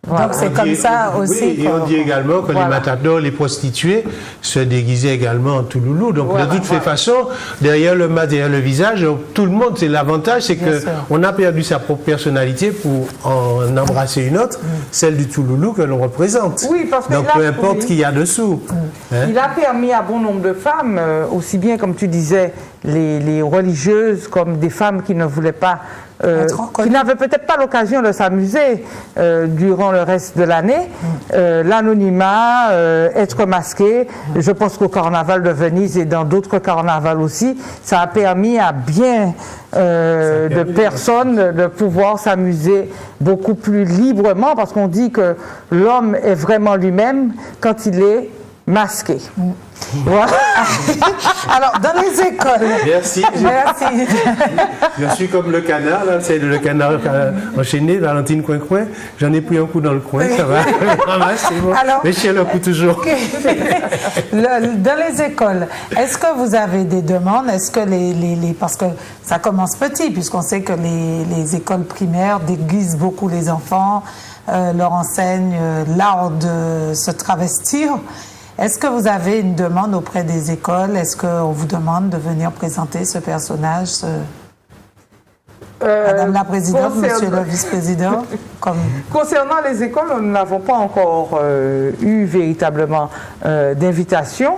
Voilà. Donc c'est comme ça aussi. Oui, et on dit également que les matadors, les prostituées, se déguisaient également en touloulou. Donc de toutes les façons, derrière le masque, derrière le visage, tout le monde, c'est l'avantage, c'est qu'on a perdu sa propre personnalité pour en embrasser une autre, celle du touloulou que l'on représente. Oui, parce que donc peu importe qui y a dessous. Il a permis à bon nombre de femmes, aussi bien comme tu disais, les religieuses, comme des femmes qui ne voulaient pas qui n'avaient peut-être pas l'occasion de s'amuser durant le reste de l'année. L'anonymat, être masqué, je pense qu'au carnaval de Venise et dans d'autres carnavals aussi, ça a permis à bien de personnes de pouvoir s'amuser beaucoup plus librement parce qu'on dit que l'homme est vraiment lui-même quand il est masqué. Voilà. Alors, dans les écoles. Merci. Je suis comme le canard, là, c'est le canard enchaîné, Valentine Coin-Coin. J'en ai pris un coup dans le coin, ça va. C'est bon. Alors, les chiens le coup toujours. Dans les écoles, est-ce que vous avez des demandes? Est-ce que parce que ça commence petit, puisqu'on sait que les écoles primaires déguisent beaucoup les enfants, leur enseignent l'art de se travestir. Est-ce que vous avez une demande auprès des écoles? Est-ce qu'on vous demande de venir présenter ce personnage, Madame la Présidente, Monsieur le Vice-président? Concernant les écoles, nous n'avons pas encore eu véritablement d'invitation.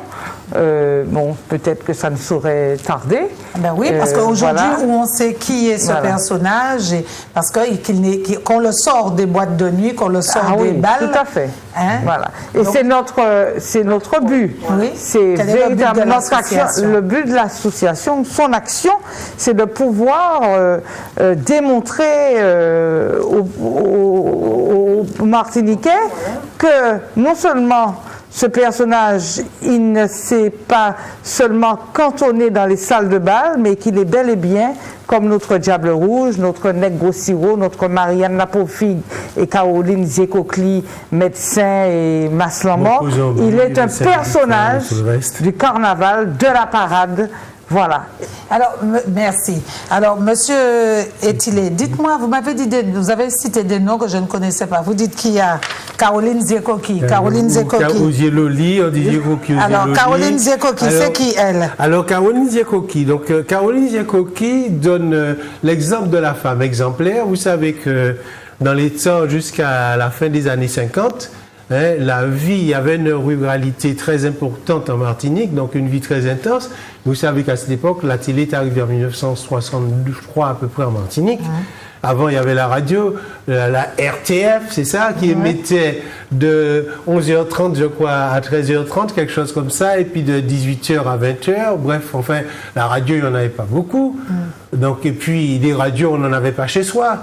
bon, peut-être que ça ne saurait tarder. Ben oui, parce qu'aujourd'hui, voilà. où on sait qui est ce Voilà. personnage, et parce qu'on le sort des boîtes de nuit, qu'on le sort des oui, balles. tout à fait. Hein? Voilà. Et Donc- c'est notre but. Oui. C'est Quel est le but de véritablement notre action. l'association? Le but de l'association, son action, c'est de pouvoir démontrer aux Martiniquais que non seulement ce personnage, il ne s'est pas seulement cantonné dans les salles de bal, mais qu'il est bel et bien comme notre Diable Rouge, notre Negro Siro, notre Marianne Lapofigue et Caroline Zécocli, médecin et Maslamor. Beaucoup ont Il oublié est un le syndicat personnage et tout le reste. du carnaval, de la parade. Voilà. Alors, merci. Alors, monsieur Etilé, dites-moi, vous avez cité des noms que je ne connaissais pas. Vous dites qu'il y a Caroline Zécoki. Caroline Zécoki. Ozieloli, on dit Zécoki. Alors, Caroline Zécoki, c'est qui elle? Alors, Caroline Zécoki. Donc, Caroline Zécoki donne l'exemple de la femme exemplaire. Vous savez que dans les temps jusqu'à la fin des années 50, la vie, il y avait une ruralité très importante en Martinique, donc une vie très intense. Vous savez qu'à cette époque, la télé est arrivée en 1962, je crois, à peu près en Martinique. Avant, il y avait la radio, la RTF, c'est ça, qui émettait de 11h30, je crois, à 13h30, quelque chose comme ça, et puis de 18h à 20h. Bref, enfin, la radio, il n'y en avait pas beaucoup. Donc, et puis, des radios, on n'en avait pas chez soi.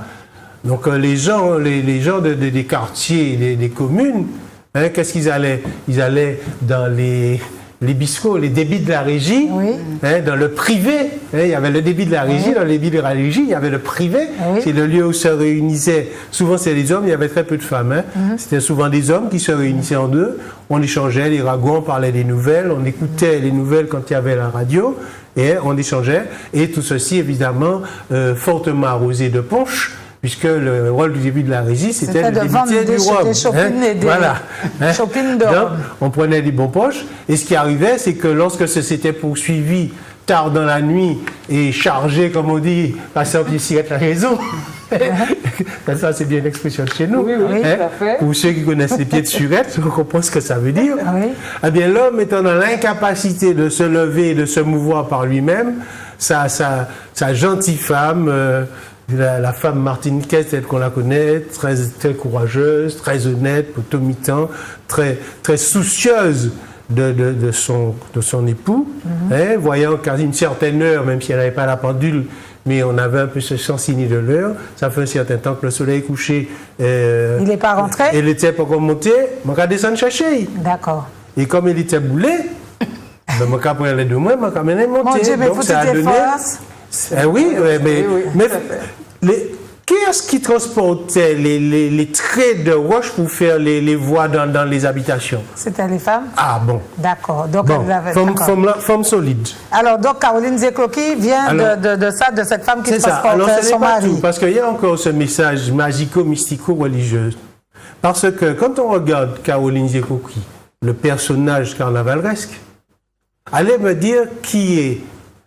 Donc les gens des quartiers, des communes, qu'est-ce qu'ils allaient? Ils allaient dans les biscots, les débits de la régie, dans le privé. Il y avait le débit de la régie, dans le débit de la régie, il y avait le privé. C'est le lieu où se réunissaient, souvent c'est les hommes, il y avait très peu de femmes. C'était souvent des hommes qui se réunissaient en deux. On échangeait les ragots, on parlait des nouvelles, on écoutait les nouvelles quand il y avait la radio, et on échangeait. Et tout ceci, évidemment, fortement arrosé de punch, puisque le rôle du début de la régie, c'était de débiter du rhum. Voilà. Donc, on prenait des bons poches. Et ce qui arrivait, c'est que lorsque ça s'était poursuivi tard dans la nuit et chargé, comme on dit, passé en cigarette à la maison, ça c'est bien l'expression de chez nous. Oui, tout à fait. Pour ceux qui connaissent les pieds de surette, on comprend ce que ça veut dire. Eh bien, l'homme étant dans l'incapacité de se lever et de se mouvoir par lui-même, sa gentille femme, la femme martiniquaise telle qu'on la connaît, très courageuse, très honnête, potomitan, très soucieuse de son époux, voyant qu'à une certaine heure, même si elle n'avait pas la pendule, mais on avait un peu ce sens signé de l'heure, ça fait un certain temps que le soleil est couché. Il n'est pas rentré? Il n'était pas monté, on va descendre chercher. D'accord. Et comme il était boulé, je vais prendre les deux mois, je vais monter. Mon Dieu, mais faut ça a donné. Mais qui est-ce qui transportait les traits de roche pour faire les voies dans les habitations? C'était les femmes? Ah bon. D'accord. Donc, Bon, elle avait, femme solide. alors, donc, Caroline Zécoki vient de cette femme qui C'est ça. Alors, transportait ce son n'est pas mari. tout, parce qu'il y a encore ce message magico-mystico-religieux. Parce que quand on regarde Caroline Zécoki, le personnage carnavaresque, allez me dire qui est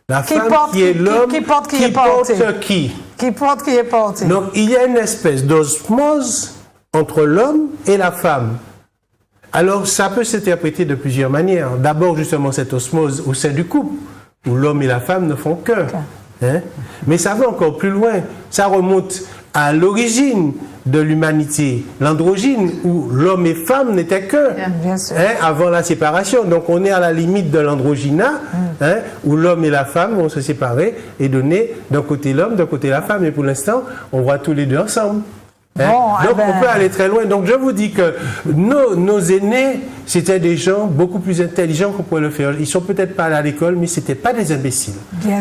la femme, qui est l'homme, qui porte qui. Qui porte qui est porté. Donc, il y a une espèce d'osmose entre l'homme et la femme. Alors, ça peut s'interpréter de plusieurs manières. D'abord, justement, cette osmose au sein du couple, où l'homme et la femme ne font qu'un. Mais ça va encore plus loin. Ça remonte à l'origine de l'humanité, l'androgyne, où l'homme et femme n'étaient qu'un, avant la séparation. Donc on est à la limite de l'androgyna, où l'homme et la femme vont se séparer et donner d'un côté l'homme, d'un côté la femme. Et pour l'instant, on voit tous les deux ensemble. Donc on peut aller très loin. Donc je vous dis que nos aînés, c'était des gens beaucoup plus intelligents qu'on pourrait le faire. Ils sont peut-être pas allés à l'école, mais c'était pas des imbéciles.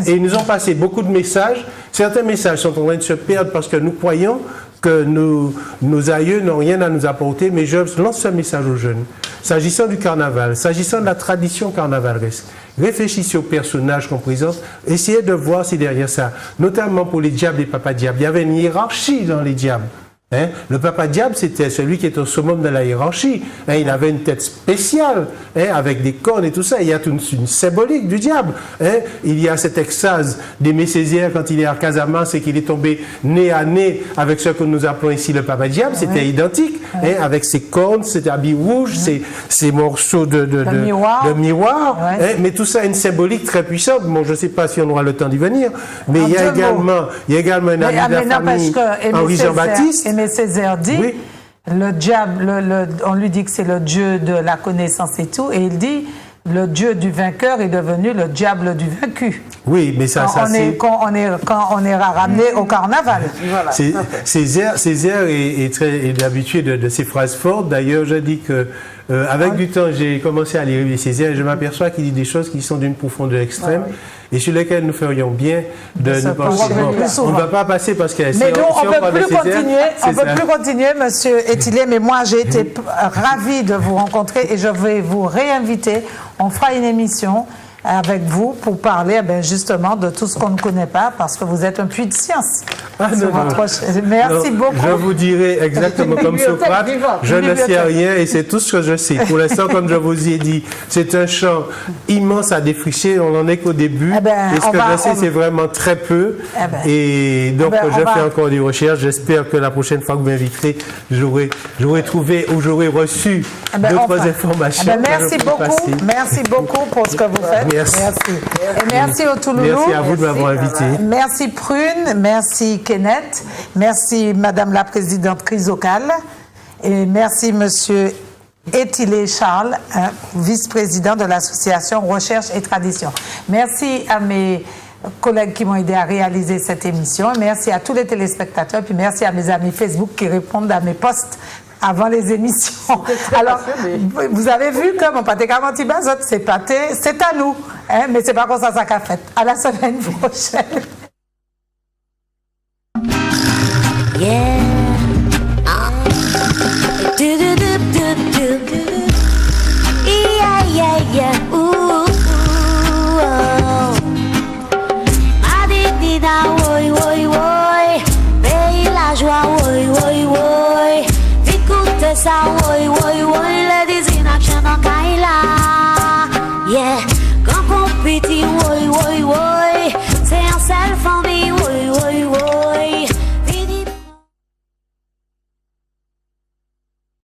Et ils nous ont passé beaucoup de messages. Certains messages sont en train de se perdre parce que nous croyons que nos aïeux n'ont rien à nous apporter, mais je lance un message aux jeunes. S'agissant du carnaval, s'agissant de la tradition carnavaresque, réfléchissez aux personnages qu'on présente, essayez de voir si derrière ça, notamment pour les diables et papa diables, il y avait une hiérarchie dans les diables. Hein? Le papa diable, c'était celui qui était au summum de la hiérarchie. Hein? Il avait une tête spéciale, hein? Avec des cornes et tout ça. Il y a toute une symbolique du diable. Hein? Il y a cette extase d'Aimé Césaire quand il est à Casamance et qu'il est tombé nez à nez avec ce que nous appelons ici le papa diable. C'était identique, hein? Avec ses cornes, ses habits rouges, ses morceaux de miroir. Hein? Mais tout ça a une symbolique très puissante. Bon, je ne sais pas si on aura le temps d'y venir, mais il y a également un ami de la famille, Henri Jean-Baptiste. Aimé Césaire dit, le diable, on lui dit que c'est le dieu de la connaissance et tout, et il dit, le dieu du vainqueur est devenu le diable du vaincu. Oui, mais ça c'est... Quand on est ramené au carnaval. Voilà. Césaire est habitué de ces phrases fortes. D'ailleurs, je dis que avec du temps, j'ai commencé à lire Césaire et je m'aperçois qu'il dit des choses qui sont d'une profondeur extrême et sur lesquelles nous ferions bien de nous pencher. On ne va pas passer parce que... Mais donc, on ne peut plus continuer, Monsieur Etilé, mais moi, j'ai été ravie de vous rencontrer et je vais vous réinviter. On fera une émission avec vous pour parler justement de tout ce qu'on ne connaît pas parce que vous êtes un puits de science. Merci beaucoup. Je vous dirai exactement comme Socrate, je ne sais rien et c'est tout ce que je sais. Pour l'instant, comme je vous ai dit, c'est un champ immense à défricher, on n'en est qu'au début. Et ce que je sais, c'est vraiment très peu. Et donc, je fais encore des recherches. J'espère que la prochaine fois que vous m'inviterez, j'aurai trouvé ou j'aurai reçu d'autres informations. Merci beaucoup pour ce que vous faites. Merci. Et merci au Touloulou. Merci à vous de m'avoir invité. Merci Prune, merci Kenneth, merci Madame la Présidente Chrysocale et merci Monsieur Etilé Charles, vice-président de l'association Recherche et Tradition. Merci à mes collègues qui m'ont aidé à réaliser cette émission. Merci à tous les téléspectateurs, puis merci à mes amis Facebook qui répondent à mes posts avant les émissions. Alors, vous avez vu que mon pâté Camantibazot, c'est pâté, c'est à nous. Hein, mais c'est pas comme ça qu'a fait. À la semaine prochaine. Yeah. Yeah, yeah, yeah. Ooh, oh. Adidida, oi, oi, oi. Pays la joie, oi, oi, oi. Ça, oui, oui, oui, ladies